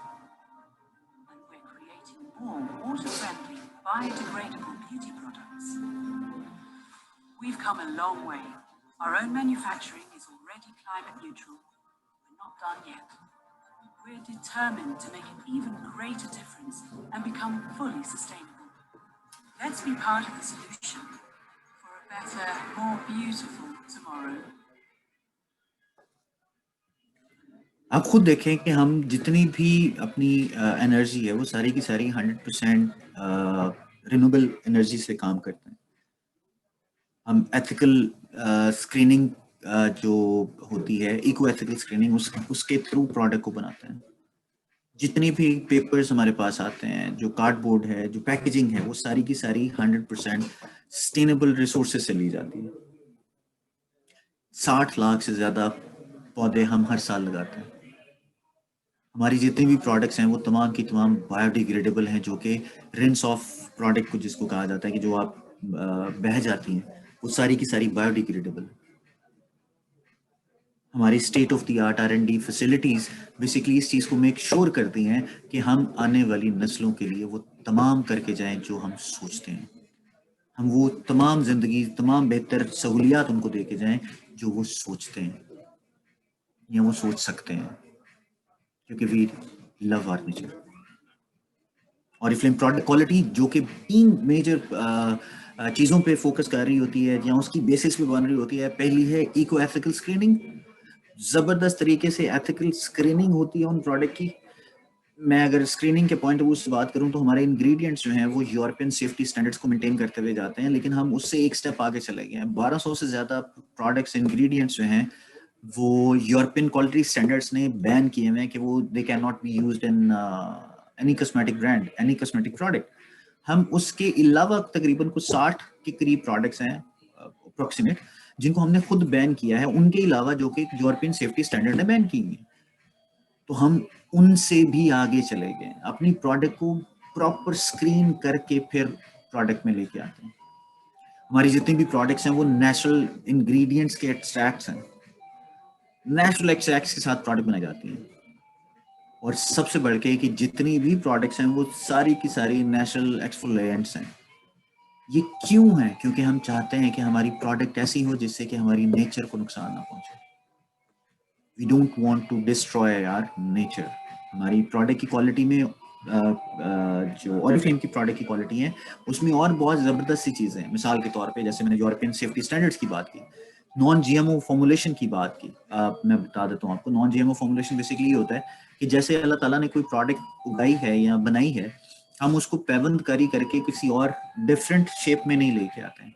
And we're creating more water-friendly, biodegradable beauty products. We've come a long way. Our own manufacturing is already climate neutral. We're not done yet. We're determined to make an even greater difference and become fully sustainable. Let's be part of the solution for a better, more beautiful tomorrow. आप खुद देखें कि हम जितनी भी अपनी energy है वो सारी की सारी 100% रिन्यूएबल एनर्जी से काम करते हैं। हम एथिकल स्क्रीनिंग जो होती है, इको एथिकल स्क्रीनिंग, उसके थ्रू प्रोडक्ट को बनाते हैं। जितनी भी पेपर्स हमारे पास आते हैं, जो कार्डबोर्ड है, जो पैकेजिंग है, वो सारी की सारी 100% सस्टेनेबल रिसोर्सेज से ली जाती है। 60 लाख से ज्यादा पौधे हम हर साल लगाते हैं। हमारी जितनी भी प्रोडक्ट्स हैं वो तमाम की तमाम बायोडिग्रेडेबल हैं, जो कि रिंस ऑफ प्रोडक्ट को जिसको कहा जाता है कि जो आप बह जाती हैं, वो सारी की सारी बायोडिग्रेडेबल। हमारी state of the art R&D facilities basically इस चीज़ को मेक श्योर करती हैं कि हम आने वाली नस्लों के लिए वो तमाम करके जाएं जो हम सोचते हैं। हम वो तमाम जिंदगी, तमाम बेहतर सहूलियात उनको दे के जाएं जो वो सोचते हैं या वो सोच सकते हैं, क्योंकि वी लव आवर नेचर। और फिल्म प्रोडक्ट क्वालिटी जो कि 3 मेजर चीज़ों पे फोकस कर रही होती है या उसकी बेसिस पे बन रही होती है। पहली है इको एथिकल स्क्रीनिंग, ज़बरदस्त तरीके से एथिकल स्क्रीनिंग होती है उन प्रोडक्ट की। मैं अगर स्क्रीनिंग के पॉइंट ऑफ व्यू से बात करूं तो हमारे इंग्रेडिएंट्स जो हैं वो यूरोपियन सेफ्टी स्टैंडर्ड्स को मेंटेन करते हुए जाते हैं, लेकिन हम उससे एक स्टेप आगे चले गए हैं। 1200 से ज़्यादा प्रोडक्ट्स इंग्रेडिएंट्स जो हैं वो यूरोपियन क्वालिटी स्टैंडर्ड्स ने बैन किए हुए हैं कि वो they can not be used in any cosmetic brand, any cosmetic product. हम उसके अलावा तकरीबन कुछ 60 के करीब प्रोडक्ट्स हैं अप्रोक्सीमेट, जिनको हमने खुद बैन किया है, उनके अलावा जो कि यूरोपियन सेफ्टी स्टैंडर्ड ने बैन की हुई है। तो हम उनसे भी आगे चले गए, अपनी प्रोडक्ट को प्रॉपर स्क्रीन करके फिर प्रोडक्ट में लेके आते हैं। हमारी जितनी भी प्रोडक्ट्स हैं वो नेचुरल इंग्रेडिएंट्स के एक्सट्रैक्ट्स हैं, नेचुरल एक्सट्रैक्ट्स के साथ प्रोडक्ट बनाई जाती हैं। और सबसे बढ़ के कि जितनी भी प्रोडक्ट्स हैं वो सारी की सारी नेचुरल एक्सफोलिएंट्स हैं। ये क्यों है? क्योंकि हम चाहते हैं कि हमारी प्रोडक्ट ऐसी हो जिससे कि हमारी नेचर को नुकसान ना पहुंचे। We don't want to destroy our nature. हमारी प्रोडक्ट की क्वालिटी में जो ऑरिफ्लेम की प्रोडक्ट की क्वालिटी है उसमें और बहुत ज़बरदस्त सी चीज़ें हैं। मिसाल के तौर पे जैसे मैंने यूरोपियन सेफ्टी स्टैंडर्ड्स की बात की, नॉन जीएमओ फॉर्मुलेशन की बात की। मैं बता देता हूँ आपको, नॉन जीएमओ फॉर्मुलेशन बेसिकली ये होता है कि जैसे अल्लाह ताला ने कोई प्रोडक्ट उगाई है या बनाई है, हम उसको पैबंद करी करके किसी और डिफरेंट शेप में नहीं लेके आते हैं।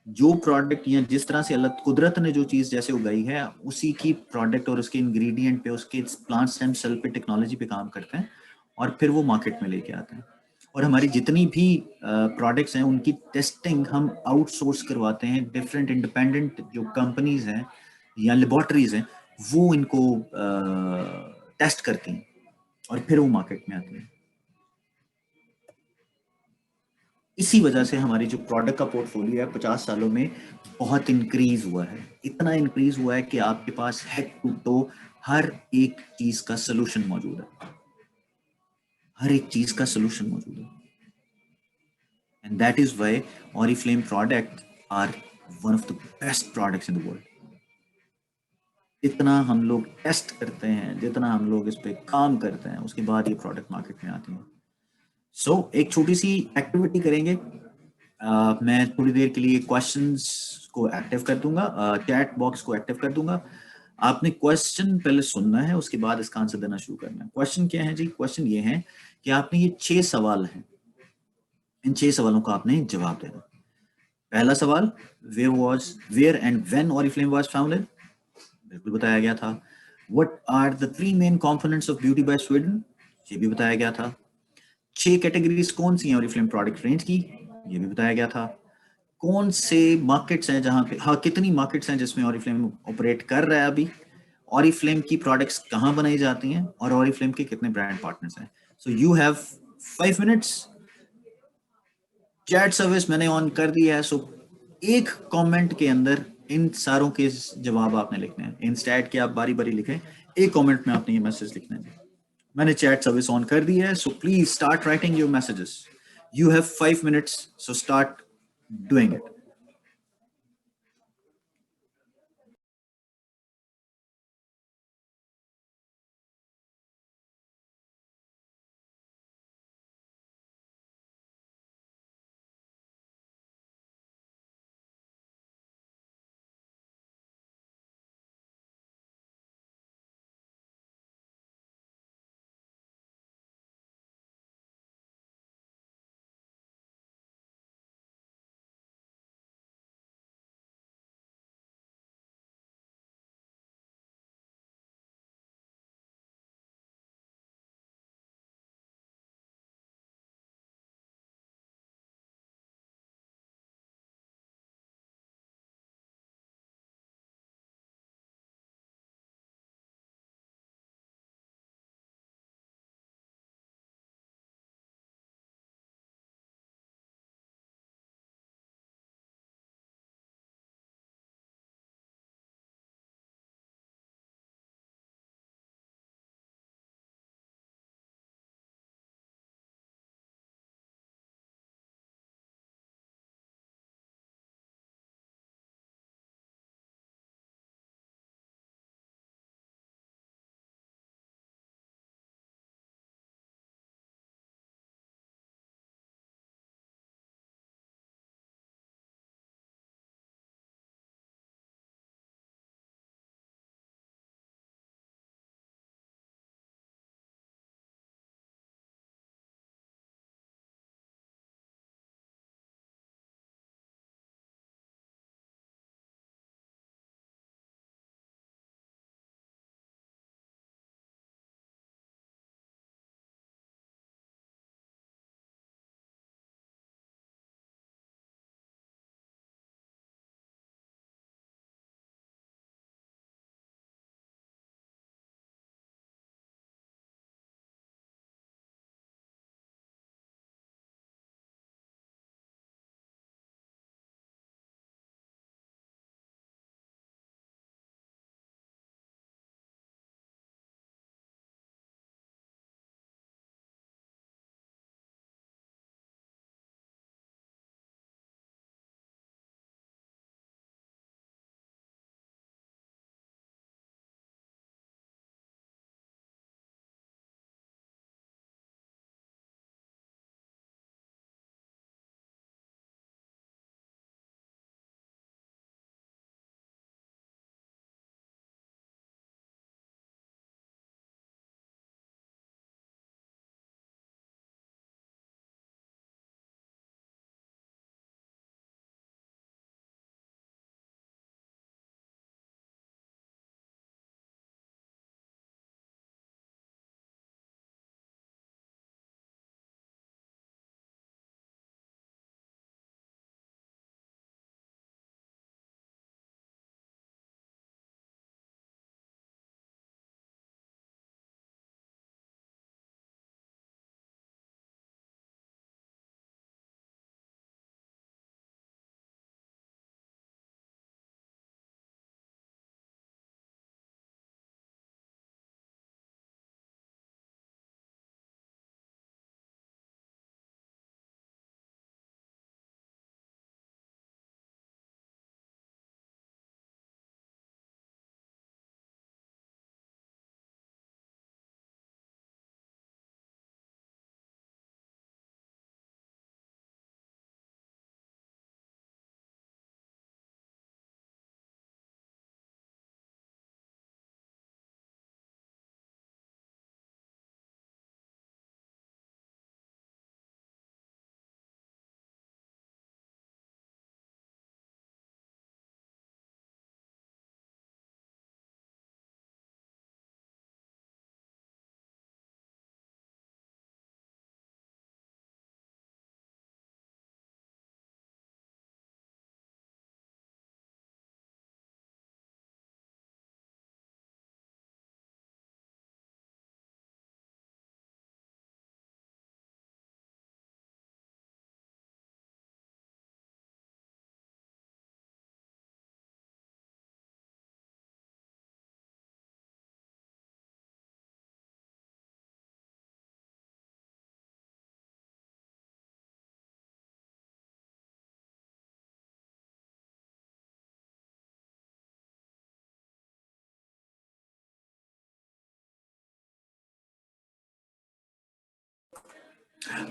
जो प्रोडक्ट या जिस तरह से अल्लाह कुदरत ने जो चीज़ जैसे उगाई है उसी की प्रोडक्ट और उसके इंग्रेडिएंट पे, उसके प्लांट स्टेम सेल पे, टेक्नोलॉजी पे काम करते हैं और फिर वो मार्केट में लेके आते हैं। और हमारी जितनी भी प्रोडक्ट्स हैं उनकी टेस्टिंग हम आउटसोर्स करवाते हैं। डिफरेंट इंडिपेंडेंट जो कंपनीज हैं या लेबोरेटरीज हैं वो इनको टेस्ट करती हैं और फिर वो मार्केट में आती हैं। इसी वजह से हमारी जो प्रोडक्ट का पोर्टफोलियो है 50 सालों में बहुत इंक्रीज हुआ है। इतना इंक्रीज हुआ है कि आपके पास हेड टू टो हर एक चीज का सोल्यूशन मौजूद है। हर एक चीज का सोल्यूशन मौजूद है। And that is why Oriflame product are one of the best products in the world. जितना हम लोग टेस्ट करते हैं, जितना हम लोग इस पे काम करते हैं, उसके बाद ये प्रोडक्ट मार्केट में आती है। एक छोटी सी एक्टिविटी करेंगे। मैं थोड़ी देर के लिए क्वेश्चंस को एक्टिव कर दूंगा, चैट बॉक्स को एक्टिव कर दूंगा। आपने क्वेश्चन पहले सुनना है, उसके बाद इसका आंसर देना शुरू करना है। क्वेश्चन क्या है जी? क्वेश्चन ये है कि आपने ये 6 सवाल हैं, इन 6 सवालों का आपने जवाब देना। पहला सवाल, where and when Oriflame was founded? बिल्कुल बताया गया था। What are the three main components of beauty by Sweden? ये भी बताया गया था। 6 कैटेगरीज कौन सी हैं ऑरिफ्लेम प्रोडक्ट रेंज की? ये भी बताया गया था। कौन से मार्केट्स हैं जहां पे, हाँ, कितनी मार्केट्स हैं जिसमें ऑरिफ्लेम ऑपरेट कर रहा है अभी? ऑरिफ्लेम की प्रोडक्ट्स कहाँ बनाई जाती हैं और ऑरिफ्लेम के कितने ब्रांड पार्टनर्स हैं? So you have 5 minutes. Chat service मैंने ऑन कर दिया है। एक कमेंट के अंदर इन सारों के जवाब आपने लिखने हैं। इंस्टेड के आप बारी बारी लिखें, एक कमेंट में आपने ये मैसेज लिखने हैं। मैंने चैट सर्विस ऑन कर दी है, so please start writing your messages. You have 5 minutes, so start doing it.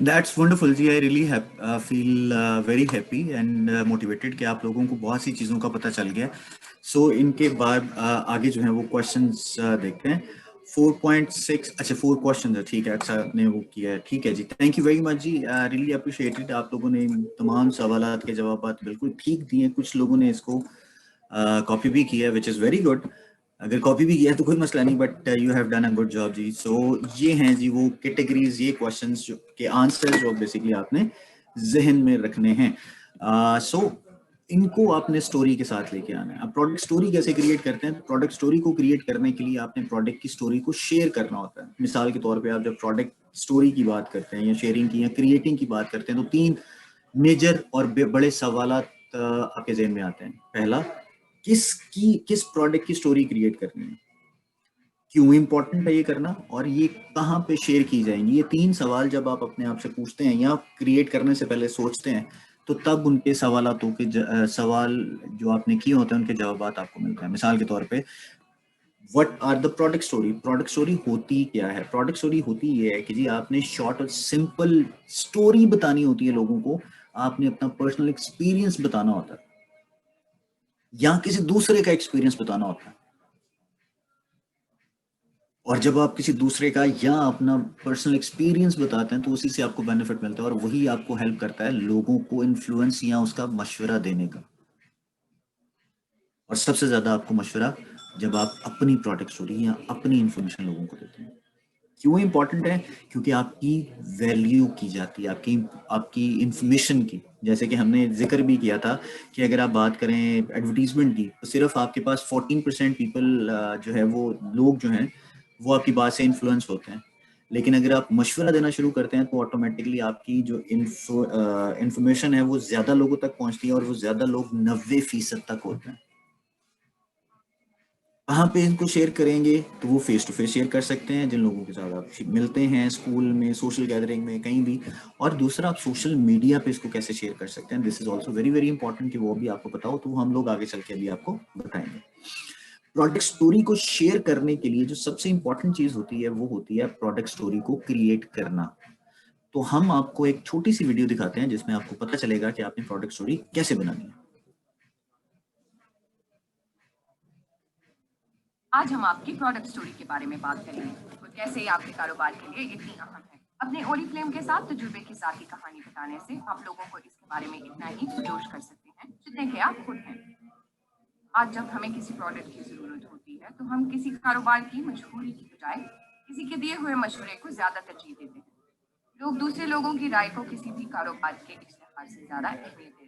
That's wonderful जी। I really feel very happy and motivated कि आप लोगों को बहुत सी चीज़ों का पता चल गया। सो इनके बाद आगे जो है वो क्वेश्चंस देखते हैं। 4.6, अच्छा 4 क्वेश्चन है, ठीक है, अच्छा आपने वो किया है, ठीक है जी, थैंक यू वेरी मच जी, रियली अप्रिशिएटेड। आप लोगों ने इन तमाम सवालात के जवाब बिल्कुल ठीक दिए, कुछ लोगों ने इसको कॉपी भी किया विच इज़ वेरी गुड। अगर कॉपी भी किया तो कोई मसला नहीं, but you have done a good job जी। सो ये हैं जी वो कैटेगरीज, ये क्वेश्चंस जो के आंसर जो बेसिकली आपने जहन में रखने हैं। सो इनको आपने स्टोरी के साथ लेके आना है। अब प्रोडक्ट स्टोरी कैसे क्रिएट करते हैं? प्रोडक्ट स्टोरी को क्रिएट करने के लिए आपने प्रोडक्ट की स्टोरी को शेयर करना होता है। मिसाल के तौर पे आप जब प्रोडक्ट स्टोरी की बात करते हैं या शेयरिंग की या क्रिएटिंग की बात करते हैं तो तीन मेजर और बड़े सवालात आपके जहन में आते हैं। पहला, किस प्रोडक्ट की स्टोरी क्रिएट करनी है, क्यों इंपॉर्टेंट है ये करना, और ये कहाँ पे शेयर की जाएंगी। ये तीन सवाल जब आप अपने आप से पूछते हैं या क्रिएट करने से पहले सोचते हैं तो तब उनके सवालातों के सवाल जो आपने किए होते हैं उनके जवाब आपको मिलते हैं। मिसाल के तौर पे, what are the product story? Product story होती क्या है? प्रोडक्ट स्टोरी होती ये है कि जी आपने शॉर्ट और सिंपल स्टोरी बतानी होती है लोगों को। आपने अपना पर्सनल एक्सपीरियंस बताना होता है या किसी दूसरे का एक्सपीरियंस बताना होता है। और जब आप किसी दूसरे का या अपना पर्सनल एक्सपीरियंस बताते हैं तो उसी से आपको बेनिफिट मिलता है और वही आपको हेल्प करता है लोगों को इन्फ्लुएंस या उसका मशवरा देने का। और सबसे ज्यादा आपको मशवरा जब आप अपनी प्रोडक्ट स्टोरी या अपनी इंफॉर्मेशन लोगों को देते हैं। क्यों इंपॉर्टेंट है? क्योंकि आपकी वैल्यू की जाती है, आपकी आपकी इंफॉर्मेशन की। जैसे कि हमने जिक्र भी किया था कि अगर आप बात करें एडवर्टीजमेंट की तो सिर्फ आपके पास 14% पीपल जो है वो लोग जो हैं वो आपकी बात से इन्फ्लुएंस होते हैं। लेकिन अगर आप मशवरा देना शुरू करते हैं तो ऑटोमेटिकली आपकी जो इंफॉर्मेशन है वो ज्यादा लोगों तक पहुंचती है और वो ज्यादा लोग 90% तक होते हैं। कहाँ पे इनको शेयर करेंगे? तो वो फेस टू फेस शेयर कर सकते हैं जिन लोगों के साथ आप मिलते हैं, स्कूल में, सोशल गैदरिंग में, कहीं भी। और दूसरा, आप सोशल मीडिया पे इसको कैसे शेयर कर सकते हैं, this is also very very important कि वो भी आपको पता हो, तो हम लोग आगे चल के अभी आपको बताएंगे। प्रोडक्ट स्टोरी को शेयर करने के लिए जो सबसे इंपॉर्टेंट चीज होती है वो होती है प्रोडक्ट स्टोरी को क्रिएट करना। तो हम आपको एक छोटी सी वीडियो दिखाते हैं जिसमें आपको पता चलेगा कि आपने प्रोडक्ट स्टोरी कैसे बनानी है। आज हम आपकी प्रोडक्ट स्टोरी के बारे में बात करेंगे और कैसे ये आपके कारोबार के लिए इतनी अहम है। अपने ओरिफ्लेम के साथ तजुर्बे की साथ ही कहानी बताने से आप लोगों को इसके बारे में इतना ही पुरजोश कर सकते हैं जितने के आप खुद हैं। आज जब हमें किसी प्रोडक्ट की जरूरत होती है तो हम किसी कारोबार की मशहूरी की बजाय किसी के दिए हुए मशवरे को ज्यादा तरजीह देते हैं। लोग दूसरे लोगों की राय को किसी भी कारोबार के इश्तेहार से ज्यादा अहमियत देते हैं।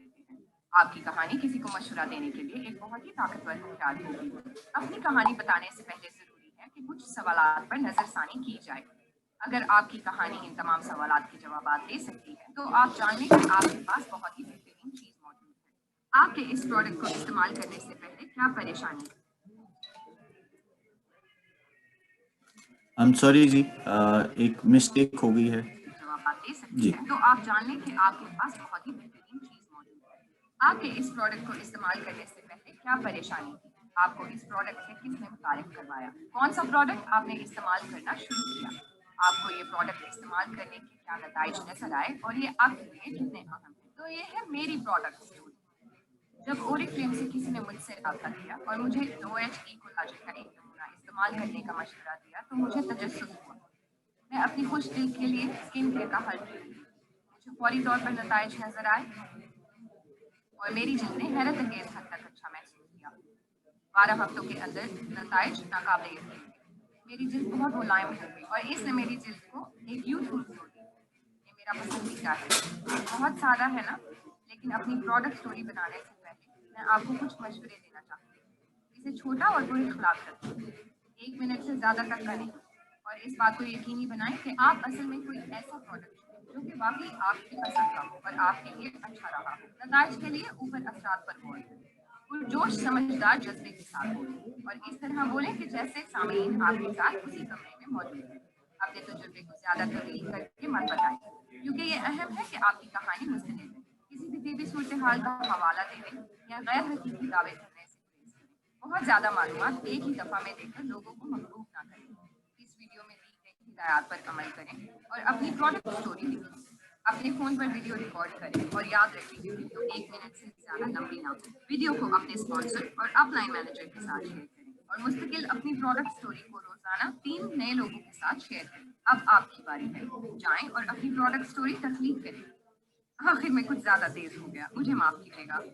आपकी कहानी किसी को मशवरा देने के लिए एक बहुत ही ताकतवर हथियार होगी। अपनी कहानी बताने से पहले जरूरी है कि कुछ सवालात पर नजरसानी की जाए। अगर आपकी कहानी इन तमाम सवालात के जवाब दे सकती है तो आप जान लें कि आपके पास बहुत ही बेहतरीन चीज मौजूद है। आपके इस प्रोडक्ट को इस्तेमाल करने से पहले क्या परेशानी है? आई एम सॉरी जी, एक मिस्टेक हो गई है जवाब दे सकती जी। है तो आप जान लें कि आपके पास बहुत ही बेहतरीन चीज मौजूद है। आपके इस प्रोडक्ट को इस्तेमाल करने से पहले क्या परेशानी थी? आपको इस प्रोडक्ट से किसने मुतारिफ करवाया? कौन सा प्रोडक्ट आपने इस्तेमाल करना शुरू किया? आपको ये प्रोडक्ट इस्तेमाल करने के क्या नताइज नजर आए और ये आपके लिए कितने अहम है? तो ये है मेरी प्रोडक्ट स्टोरी। जब ओरिफ्लेम से किसी ने मुझसे रब्ता किया और मुझे 2HE कोलाजन का एक नमूना इस्तेमाल करने का मशवरा दिया तो मुझे तजस्सुस हुआ। मैं अपनी खुश दिल के लिए स्किन केयर का हल ढूंढी। मुझे फौरी तौर पर नताइज नजर आए और मेरी जिल्द ने हैरत अंगेज हद तक अच्छा महसूस किया। 12 हफ्तों के अंदर नताइज नाकाबिल यकीन थे। मेरी जिल्द बहुत मुलायम हो गई और इसने मेरी जिल्द को एक यूथफुल ग्लो दी। ये मेरा पसंदीदा है। बहुत सादा है ना, लेकिन अपनी प्रोडक्ट स्टोरी बनाने से पहले मैं आपको कुछ मशवरे देना चाहती हूँ। इसे छोटा और पुरअखलाक रखें, 1 मिनट से ज्यादा तक का नहीं। और इस बात को यकीनी बनाएं कि आप असल में कोई ऐसा प्रोडक्ट चुनें जो कि वाकई आपकी पसंद का हो और आपके लिए अच्छा रहा हो। नताइज के लिए ऊपर असरात पर गौर करें, पुरजोश समझदार जज्बे के साथ बोलें और इस तरह बोलें कि जैसे सामीन आपके साथ उसी कमरे में मौजूद है। अपने तजुर्बे को ज्यादा तब्दील करके मत बताएं, क्योंकि ये अहम है कि आपकी कहानी मुस्तनिद है। किसी भी तीबी सूरत हाल का हवाला देने या गैर हकीकी दावे करने से गुरेज करें। बहुत ज्यादा मालूमात एक ही दफा में देकर लोगों को मखरूफ ना करें। इस वीडियो में दी गई हिदायत पर अमल करें और अपनी प्रोडक्ट स्टोरी लिखें। अपने फोन पर वीडियो रिकॉर्ड करें और याद रखें कि वीडियो 1 मिनट से ज्यादा लंबी ना हो। वीडियो को अपने स्पॉन्सर और अपलाइन मैनेजर के साथ शेयर करें और मुस्तकिल अपनी प्रोडक्ट स्टोरी को रोजाना 3 नए लोगों के साथ शेयर करें। अब आपकी बारी है, जाएं और अपनी प्रोडक्ट स्टोरी तख्लीक करें। आखिर में कुछ ज्यादा तेज हो गया, मुझे माफ कीजिएगा।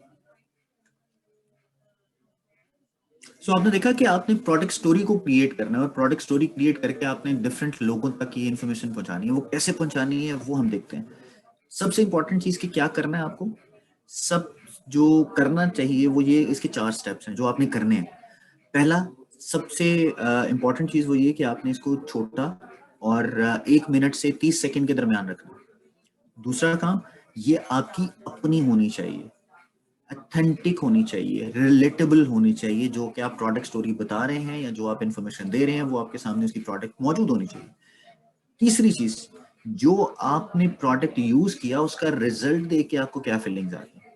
सो आपने देखा कि आपने प्रोडक्ट स्टोरी को क्रिएट करना है और प्रोडक्ट स्टोरी क्रिएट करके आपने डिफरेंट लोगों तक ये इन्फॉर्मेशन पहुंचानी है। वो कैसे पहुंचानी है वो हम देखते हैं। सबसे इंपॉर्टेंट चीज कि क्या करना है आपको। सब जो करना चाहिए वो ये, इसके 4 स्टेप्स हैं जो आपने करने हैं। पहला सबसे इंपॉर्टेंट चीज वो ये कि आपने इसको छोटा और 1 मिनट से 30 सेकंड के दरमियान रखना है। दूसरा काम, ये आपकी अपनी होनी चाहिए, अथेंटिक होनी चाहिए, रिलेटेबल होनी चाहिए। जो कि आप प्रोडक्ट स्टोरी बता रहे हैं या जो आप इंफॉर्मेशन दे रहे हैं वो आपके सामने उसकी प्रोडक्ट मौजूद होनी चाहिए। तीसरी चीज, जो आपने प्रोडक्ट यूज किया उसका रिजल्ट देख के आपको क्या फीलिंग्स आती है।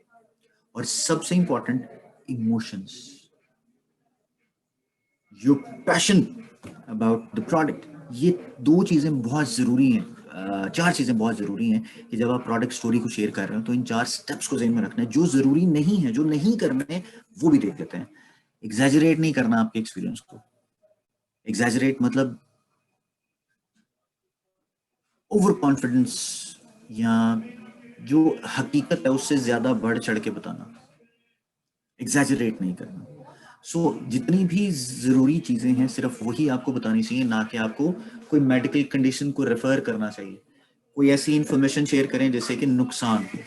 और सबसे important, emotions, your passion about the product. ये 2 चीजें बहुत जरूरी हैं, 4 चीजें बहुत जरूरी हैं कि जब आप प्रोडक्ट स्टोरी को शेयर कर रहे हो तो इन 4 स्टेप्स को ज़हन में रखना है। जो जरूरी नहीं है, जो नहीं करने, वो भी देख लेते हैं। एग्जैजरेट नहीं करना आपके एक्सपीरियंस को। एग्जैजरेट मतलब ओवर कॉन्फिडेंस या जो हकीकत है उससे ज्यादा बढ़ चढ़ के बताना। एग्जैजरेट नहीं करना। जितनी भी जरूरी चीजें हैं सिर्फ वही आपको बतानी चाहिए, ना कि आपको कोई मेडिकल कंडीशन को रेफर करना चाहिए। कोई ऐसी इंफॉर्मेशन शेयर करें जैसे कि नुकसान हो।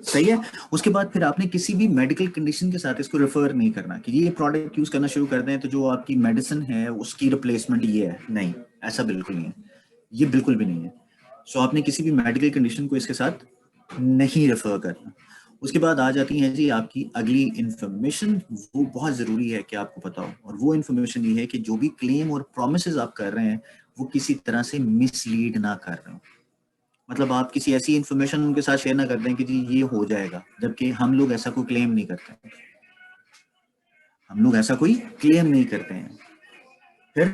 सही है। उसके बाद फिर आपने किसी भी मेडिकल कंडीशन के साथ इसको रेफर नहीं करना कि ये प्रोडक्ट यूज करना शुरू कर दें तो जो आपकी मेडिसिन है उसकी रिप्लेसमेंट ये है। नहीं, ऐसा बिल्कुल नहीं है। ये बिल्कुल भी नहीं है। आपने किसी भी मेडिकल कंडीशन को इसके साथ नहीं रेफर करना। उसके बाद आ जाती है जी आपकी अगली इंफॉर्मेशन। वो बहुत जरूरी है कि आपको पता हो, और वो इंफॉर्मेशन ये है कि जो भी क्लेम और प्रोमिसेस आप कर रहे हैं वो किसी तरह से मिसलीड ना कर रहे हो। मतलब आप किसी ऐसी इंफॉर्मेशन उनके साथ शेयर ना कर दें कि जी ये हो जाएगा, जबकि हम लोग ऐसा कोई क्लेम नहीं करते हैं। हम लोग ऐसा कोई क्लेम नहीं करते हैं। फिर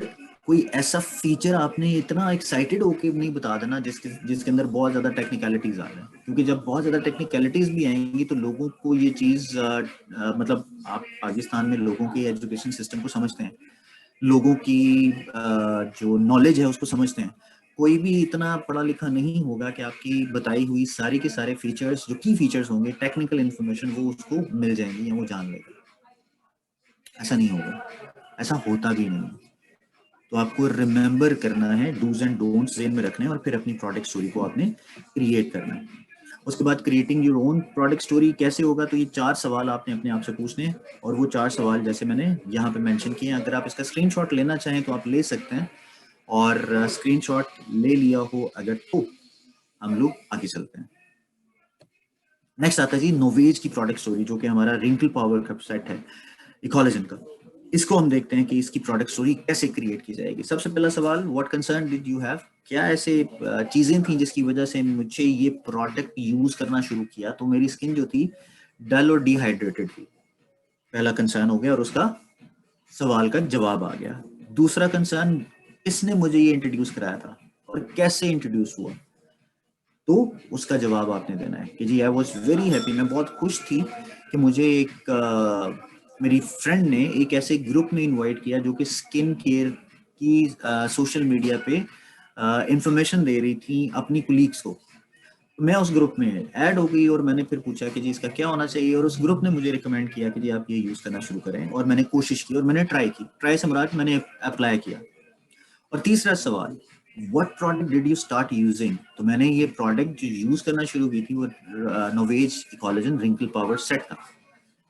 कोई ऐसा फीचर आपने इतना एक्साइटेड होके नहीं बता देना जिसके अंदर बहुत ज्यादा टेक्निकलिटीज आ जाए, क्योंकि जब बहुत ज्यादा टेक्निकलिटीज भी आएंगी तो लोगों को ये चीज मतलब आप पाकिस्तान में लोगों के एजुकेशन सिस्टम को समझते हैं, लोगों की जो नॉलेज है उसको समझते हैं। कोई भी इतना पढ़ा लिखा नहीं होगा कि आपकी बताई हुई सारी के सारे फीचर्स, जो की फीचर्स होंगे, टेक्निकल इंफॉर्मेशन, वो उसको मिल जाएंगी या वो जान लेगा। ऐसा नहीं होगा, ऐसा होता भी नहीं। तो आपको रिमेंबर करना है, डूज एंड डोंट्स ज़हन में रखने हैं और फिर अपनी प्रोडक्ट स्टोरी को आपने क्रिएट करना है। उसके बाद creating your own product story कैसे होगा, तो ये 4 सवाल आपने अपने आप से पूछने हैं। और वो 4 सवाल जैसे मैंने यहाँ पे मेंशन किए हैं, अगर आप इसका स्क्रीनशॉट लेना चाहें तो आप ले सकते हैं। और स्क्रीनशॉट ले लिया हो अगर तो हम लोग आगे चलते हैं। नेक्स्ट आता है जी नोवेज की प्रोडक्ट स्टोरी, जो कि हमारा रिंकल पावर का सेट है इकोलॉजन का। इसको हम देखते हैं कि इसकी प्रोडक्ट स्टोरी कैसे क्रिएट की जाएगी। सबसे पहला सवाल, what concern did you have. क्या ऐसे चीजें थी जिसकी वजह से मुझे ये प्रोडक्ट यूज करना शुरू किया। तो मेरी स्किन जो थी डल और डिहाइड्रेटेड थी। पहला कंसर्न हो गया और उसका सवाल का जवाब आ गया। दूसरा कंसर्न, किसने मुझे ये इंट्रोड्यूस कराया था और कैसे इंट्रोड्यूस हुआ। तो उसका जवाब आपने देना है कि जी आई वॉज वेरी हैप्पी, मैं बहुत खुश थी कि मुझे एक मेरी फ्रेंड ने एक ऐसे ग्रुप में इनवाइट किया जो कि स्किन केयर की सोशल मीडिया पे इंफॉर्मेशन दे रही थी अपनी कुलीग्स को। तो मैं उस ग्रुप में ऐड हो गई और मैंने फिर पूछा कि जी इसका क्या होना चाहिए, और उस ग्रुप ने मुझे रिकमेंड किया कि जी आप ये यूज़ करना शुरू करें। और मैंने कोशिश की और मैंने ट्राई की, ट्राई से मुराद मैंने अप्लाई किया। और तीसरा सवाल, what product did you start using. तो मैंने ये प्रोडक्ट जो यूज करना शुरू की थी वो नोवेज इकोलॉजन रिंकल पावर सेट था।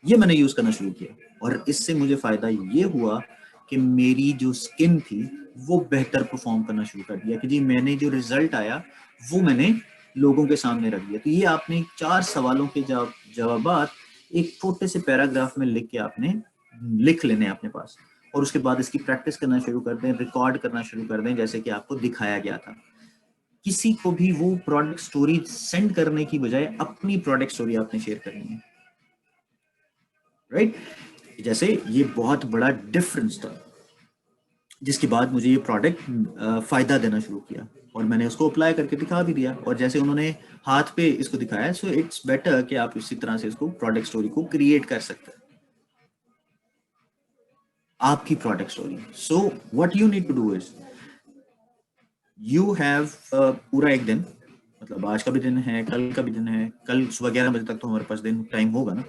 ये मैंने यूज करना शुरू किया और इससे मुझे फायदा ये हुआ कि मेरी जो स्किन थी वो बेहतर परफॉर्म करना शुरू कर दिया, कि जी मैंने जो रिजल्ट आया वो मैंने लोगों के सामने रख दिया। तो ये आपने 4 सवालों के जवाबात एक छोटे से पैराग्राफ में लिख के आपने लिख लेने अपने पास, और उसके बाद इसकी प्रैक्टिस करना शुरू कर दें, रिकॉर्ड करना शुरू कर दें जैसे कि आपको दिखाया गया था। किसी को भी वो प्रोडक्ट स्टोरी सेंड करने की बजाय अपनी प्रोडक्ट स्टोरी आपने शेयर करनी है, राइट? जैसे ये बहुत बड़ा डिफरेंस था, जिसके बाद मुझे ये प्रोडक्ट फायदा देना शुरू किया और मैंने उसको अप्लाई करके दिखा भी दिया, और जैसे उन्होंने हाथ पे इसको दिखाया, सो इट्स बेटर कि आप इसी तरह से इसको प्रोडक्ट स्टोरी को क्रिएट कर सकते हैं, आपकी product story. So what you need to do is you have पूरा एक दिन, मतलब आज का भी दिन है, कल का भी दिन है, कल सुबह 11 बजे तक तो हमारे पास दिन टाइम होगा ना,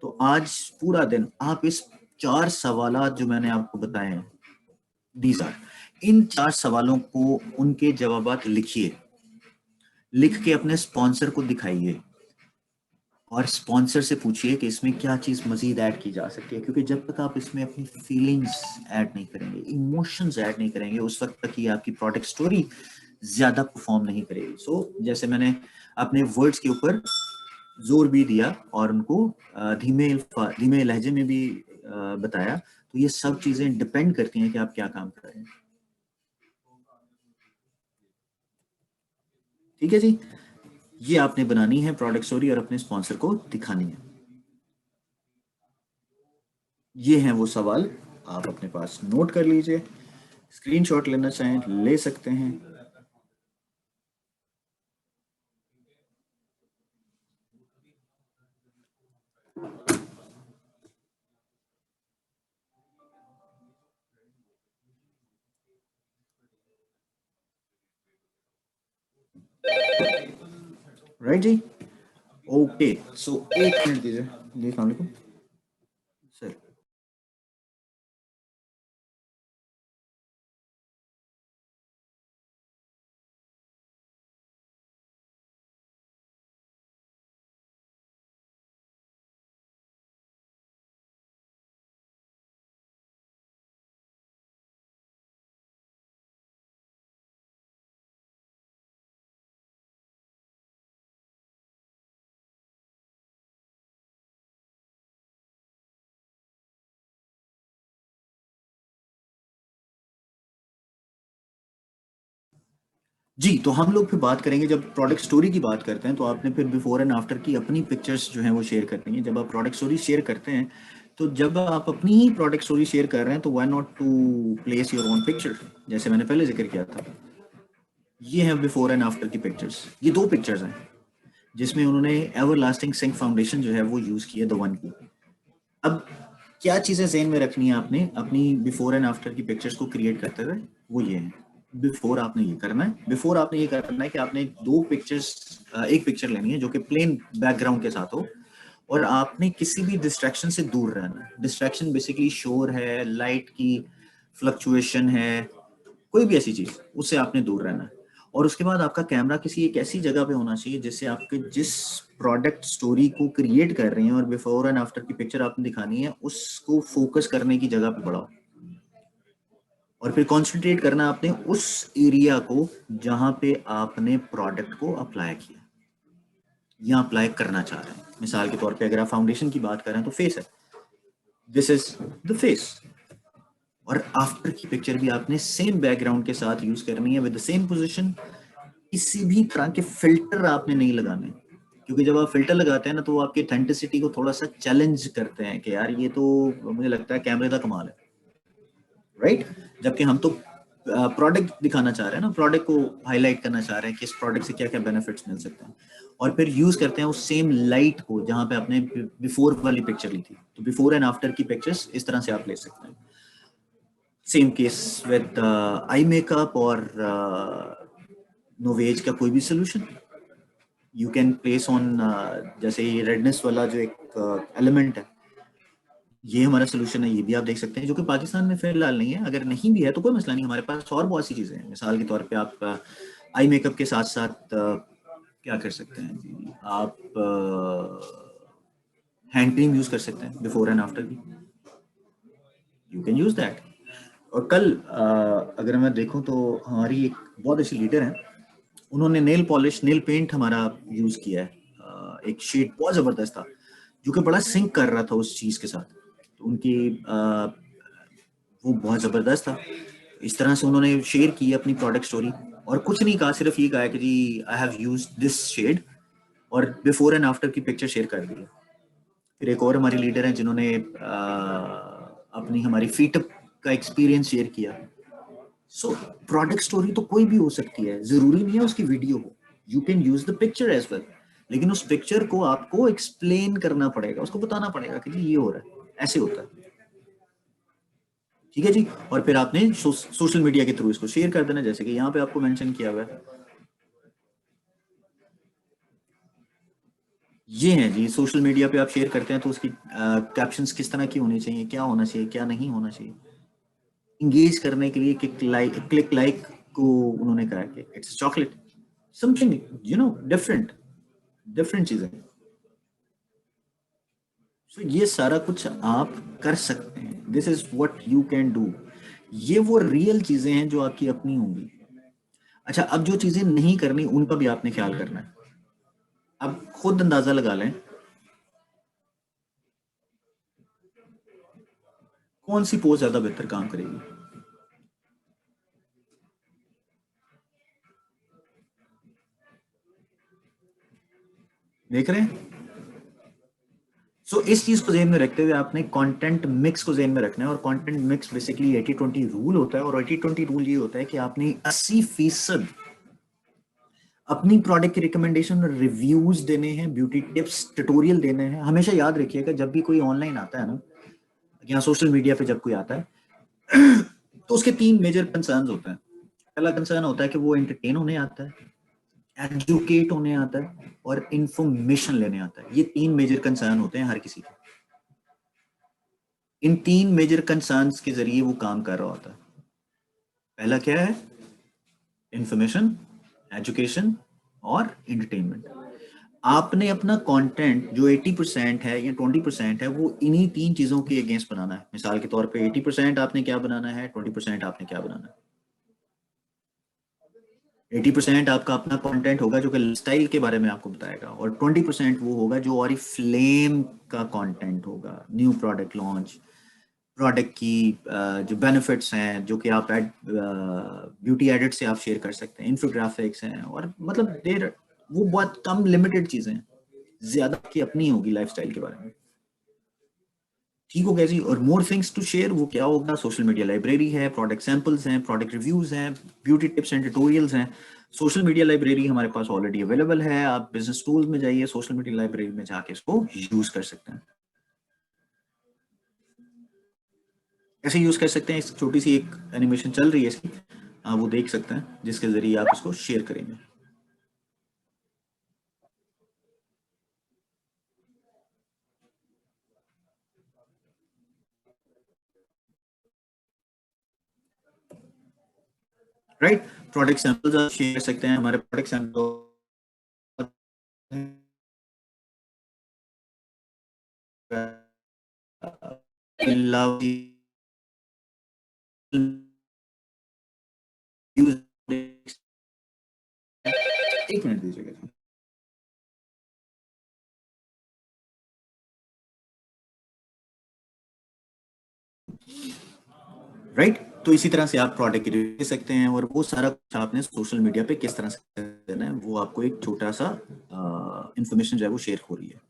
तो आज पूरा दिन आप इस 4 सवालात जो मैंने आपको बताए हैं, दीज आर, इन 4 सवालों को उनके जवाबात लिखिए, लिख के अपने स्पॉन्सर को दिखाइए और स्पॉन्सर से पूछिए कि इसमें क्या चीज मजीद ऐड की जा सकती है, क्योंकि जब तक आप इसमें अपनी फीलिंग्स ऐड नहीं करेंगे, इमोशंस ऐड नहीं करेंगे, उस वक्त तक ही आपकी प्रोडक्ट स्टोरी ज्यादा परफॉर्म नहीं करेगी। सो जैसे मैंने अपने वर्ड्स के ऊपर जोर भी दिया और उनको धीमे धीमे लहजे में भी बताया, तो ये सब चीजें डिपेंड करती हैं कि आप क्या काम कर रहे हैं। ठीक है जी, ये आपने बनानी है प्रोडक्ट स्टोरी और अपने स्पॉन्सर को दिखानी है। ये हैं वो सवाल, आप अपने पास नोट कर लीजिए, स्क्रीनशॉट लेना चाहें ले सकते हैं। राइट जी, ओके। सो एक मिनट दीजिए जी, अस्सलाम वालेकुम सर। जी, तो हम लोग फिर बात करेंगे, जब प्रोडक्ट स्टोरी की बात करते हैं तो आपने फिर बिफोर एंड आफ्टर की अपनी पिक्चर्स जो हैं वो शेयर करनी है। जब आप प्रोडक्ट स्टोरी शेयर करते हैं, तो जब आप अपनी ही प्रोडक्ट स्टोरी शेयर कर रहे हैं, तो why not to place your own picture, जैसे मैंने पहले जिक्र किया था। ये हैं बिफोर एंड आफ्टर की पिक्चर्स, ये 2 पिक्चर्स हैं जिसमें उन्होंने एवरलास्टिंग सिंक फाउंडेशन जो है वो यूज की है, द वन की। अब क्या चीजें ज़हन में रखनी है आपने अपनी बिफोर एंड आफ्टर की पिक्चर्स को क्रिएट करते हुए, वो ये है। बिफोर आपने ये करना है, बिफोर आपने ये करना है कि आपने 2 पिक्चर्स, एक पिक्चर लेनी है जो कि प्लेन बैकग्राउंड के साथ हो, और आपने किसी भी डिस्ट्रैक्शन से दूर रहना है। डिस्ट्रैक्शन बेसिकली शोर है, लाइट की फ्लक्चुएशन है, कोई भी ऐसी चीज, उससे आपने दूर रहना है। और उसके बाद आपका कैमरा किसी एक ऐसी जगह पे होना चाहिए जिससे आपके जिस प्रोडक्ट स्टोरी को क्रिएट कर रही हैं और बिफोर एंड आफ्टर की पिक्चर आपने दिखानी है, उसको फोकस करने की जगह पे बढ़ाओ, और फिर कॉन्सेंट्रेट करना आपने उस एरिया को जहां पे आपने प्रोडक्ट को अप्लाई किया या अप्लाई करना चाह रहे हैं। मिसाल के तौर पे अगर आप फाउंडेशन की बात करें तो फेस है, दिस इज द फेस। और आफ्टर की पिक्चर भी आपने सेम बैकग्राउंड के साथ यूज करनी है विद द सेम पोजीशन। किसी भी तरह के फिल्टर आपने नहीं लगाने, क्योंकि जब आप फिल्टर लगाते हैं ना, तो वो आपकी ऑथेंटिसिटी को थोड़ा सा चैलेंज करते हैं कि यार ये तो मुझे लगता है कैमरे का कमाल है, राइट? जबकि हम तो प्रोडक्ट दिखाना चाह रहे हैं ना, प्रोडक्ट को हाईलाइट करना चाह रहे हैं कि इस प्रोडक्ट से क्या क्या बेनिफिट्स मिल सकते हैं, और फिर यूज करते हैं उस सेम लाइट को जहां पे आपने बिफोर वाली पिक्चर ली थी। तो बिफोर एंड आफ्टर की पिक्चर्स इस तरह से आप ले सकते हैं। Same case with eye makeup और नोवेज का कोई भी solution you can place on, जैसे ये रेडनेस वाला जो एक एलिमेंट है, ये हमारा सोल्यूशन है, ये भी आप देख सकते हैं, जो कि पाकिस्तान में फिलहाल नहीं है। अगर नहीं भी है तो कोई मसला नहीं, हमारे पास और बहुत सी चीज़ें हैं। मिसाल के तौर पे आप आई मेकअप के साथ साथ क्या कर सकते हैं जी, आप हैंड क्रीम यूज़ कर सकते हैं बिफोर एंड आफ्टर की, यू कैन यूज़ दैट। और कल अगर मैं देखूं तो हमारी एक बहुत अच्छी लीडर है, उन्होंने नेल पॉलिश नेल पेंट हमारा यूज किया है। एक शेड बहुत जबरदस्त था जो कि बड़ा सिंक कर रहा था उस चीज के साथ। तो उनकी वो बहुत जबरदस्त था। इस तरह से उन्होंने शेयर की अपनी प्रोडक्ट स्टोरी, और कुछ नहीं कहा, सिर्फ ये कहा कि जी I have use this shade, और बिफोर एंड आफ्टर की पिक्चर शेयर कर दी। फिर एक और हमारी लीडर हैं जिन्होंने अपनी हमारी फीटअप का एक्सपीरियंस शेयर किया। सो प्रोडक्ट स्टोरी तो कोई भी हो सकती है, जरूरी नहीं है उसकी वीडियो हो, you can use the picture as well, लेकिन उस पिक्चर को आपको एक्सप्लेन करना पड़ेगा, उसको बताना पड़ेगा कि जी ये हो रहा है, ऐसे होता है। ठीक है जी। और फिर आपने सोशल मीडिया के थ्रू इसको शेयर कर देना, जैसे कि यहाँ पे आपको मेंशन किया हुआ है। ये है जी, सोशल मीडिया पे आप शेयर करते हैं तो उसकी कैप्शंस किस तरह की होनी चाहिए, क्या होना चाहिए, क्या नहीं होना चाहिए। इंगेज करने के लिए क्लिक लाइक को उन्होंने कहा कि it's chocolate, something different different चीजें। सो ये सारा कुछ आप कर सकते हैं, this is what you can do. ये वो रियल चीजें हैं जो आपकी अपनी होंगी। अच्छा, अब जो चीजें नहीं करनी उनका भी आपने ख्याल करना है। अब खुद अंदाजा लगा लें कौन सी पोज ज्यादा बेहतर काम करेगी। देख रहे हैं? सो इस चीज को ध्यान में रखते हुए आपने कंटेंट मिक्स को ध्यान में रखना है, और कंटेंट मिक्स बेसिकली 80-20 रूल होता है, और 80-20 रूल ये होता है कि आपने 80% अपनी प्रोडक्ट की रिकमेंडेशन और रिव्यूज देने हैं, ब्यूटी टिप्स ट्यूटोरियल देने हैं। हमेशा याद रखिएगा जब भी कोई ऑनलाइन आता है ना, या सोशल मीडिया पे जब कोई आता है तो उसके 3 मेजर कंसर्न होते हैं। पहला कंसर्न होता है कि वो एंटरटेन होने आता है, एजुकेट होने आता है, और इंफॉर्मेशन लेने आता है। ये 3 मेजर कंसर्न होते हैं हर किसी के। इन 3 मेजर कंसर्न्स के जरिए वो काम कर रहा होता है। पहला क्या है? इंफॉर्मेशन, एजुकेशन और एंटरटेनमेंट। आपने अपना कंटेंट जो 80% है या 20% है वो इन्हीं 3 चीजों के अगेंस्ट बनाना है। मिसाल के तौर पे 80% आपने क्या बनाना है, 20% आपने क्या बनाना है। 80% आपका अपना कंटेंट होगा जो कि लाइफस्टाइल के बारे में आपको बताएगा, और 20% वो होगा जो ऑरिफ्लेम का कंटेंट होगा, न्यू प्रोडक्ट लॉन्च, प्रोडक्ट की जो बेनिफिट्स हैं जो कि आप ब्यूटी एडिट से आप शेयर कर सकते हैं, इन्फोग्राफिक्स हैं, और मतलब देर वो बहुत कम लिमिटेड चीजें हैं, ज्यादा की अपनी होगी लाइफस्टाइल के बारे में। ठीक हो गया जी। और मोर थिंग्स टू शेयर वो क्या होगा? सोशल मीडिया लाइब्रेरी है, प्रोडक्ट सैंपल्स हैं, प्रोडक्ट रिव्यूज हैं, ब्यूटी टिप्स एंड ट्यूटोरियल्स हैं। सोशल मीडिया लाइब्रेरी हमारे पास ऑलरेडी अवेलेबल है, आप बिजनेस टूल्स में जाइए, सोशल मीडिया लाइब्रेरी में जाके इसको यूज कर सकते हैं। कैसे यूज कर सकते हैं? इस छोटी सी एक एनिमेशन चल रही है इसकी, आप वो देख सकते हैं जिसके जरिए आप इसको शेयर करेंगे। राइट, प्रोडक्ट सैंपल्स आप शेयर कर सकते हैं, हमारे प्रोडक्ट सैंपल लव एक मिनट दीजिएगा। राइट, तो इसी तरह से आप प्रोडक्ट की रिव्यू दे सकते हैं, और वो सारा कुछ आपने सोशल मीडिया पे किस तरह से देना है वो आपको एक छोटा सा इंफॉर्मेशन जो है वो शेयर हो रही है।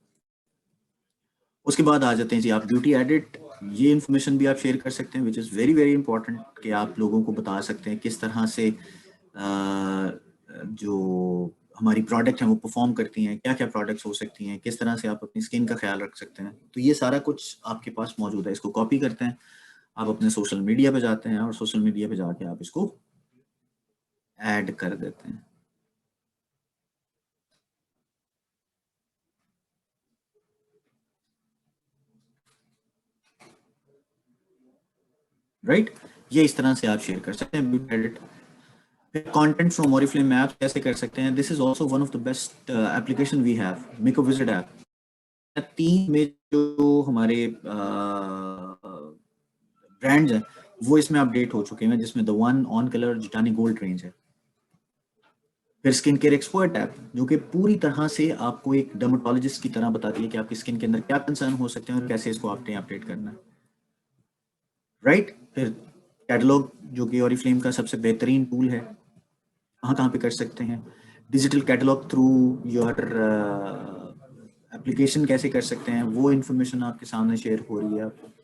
उसके बाद आ जाते हैं जी आप ब्यूटी एडिट। ये इन्फॉर्मेशन भी आप शेयर कर सकते हैं, विच इज़ वेरी वेरी इंपॉर्टेंट, कि आप लोगों को बता सकते हैं किस तरह से जो हमारी प्रोडक्ट हैं वो परफॉर्म करती हैं, क्या क्या प्रोडक्ट्स हो सकती हैं, किस तरह से आप अपनी स्किन का ख्याल रख सकते हैं। तो ये सारा कुछ आपके पास मौजूद है। इसको कॉपी करते हैं, आप अपने सोशल मीडिया पे जाते हैं, और सोशल मीडिया पे जाके आप इसको ऐड कर देते हैं। राइट, ये इस तरह से आप शेयर कर सकते हैं beauty edit. Content from Oriflame app कैसे कर सकते हैं? This is also one of the best application we have, make a visit app. 3 में जो हमारे ब्रांड्स हैं, वो इसमें अपडेट हो चुके हैं, जिसमें द वन ऑन कलर जिटानी गोल्ड रेंज है। फिर स्किन केयर एक्सपर्ट ऐप, जो कि पूरी तरह से आपको एक डर्मेटोलॉजिस्ट की तरह बताती है कि आपकी स्किन के अंदर क्या कंसर्न हो सकते हैं और कैसे इसको आपने अपडेट करना है, राइट। फिर कैटलॉग, जो कि ऑरिफ्लेम का सबसे बेहतरीन टूल है, कहाँ कहाँ पे कर सकते हैं। Digital catalogue through your application कैसे कर सकते हैं, वो इंफॉर्मेशन आपके सामने शेयर हो रही है।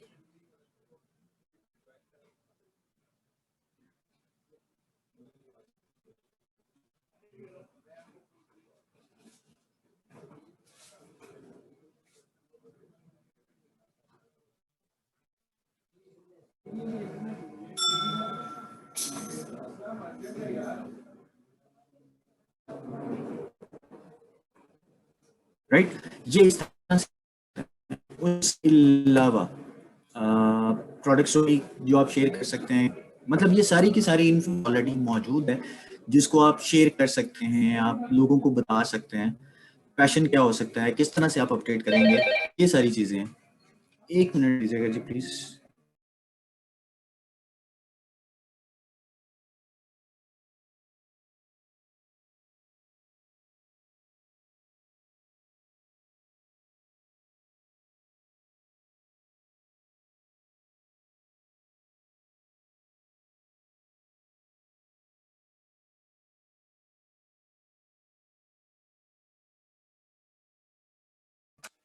राइट, ये इस तरह से। उसके अलावा प्रोडक्ट्स जो आप शेयर कर सकते हैं, मतलब ये सारी की सारी इन्फो ऑलरेडी मौजूद है, जिसको आप शेयर कर सकते हैं, आप लोगों को बता सकते हैं पैशन क्या हो सकता है, किस तरह से आप अपडेट करेंगे, ये सारी चीजें हैं। 1 मिनट दीजिएगा जी please.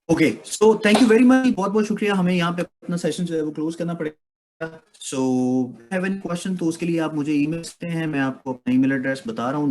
Okay, so thank you very much, बहुत बहुत शुक्रिया। हमें यहाँ पे अपना सेशन जो है वो क्लोज करना पड़ेगा। सो हैव एनी क्वेश्चन तो उसके लिए आप मुझे ईमेल करते हैं, मैं आपको अपना ईमेल एड्रेस बता रहा हूँ।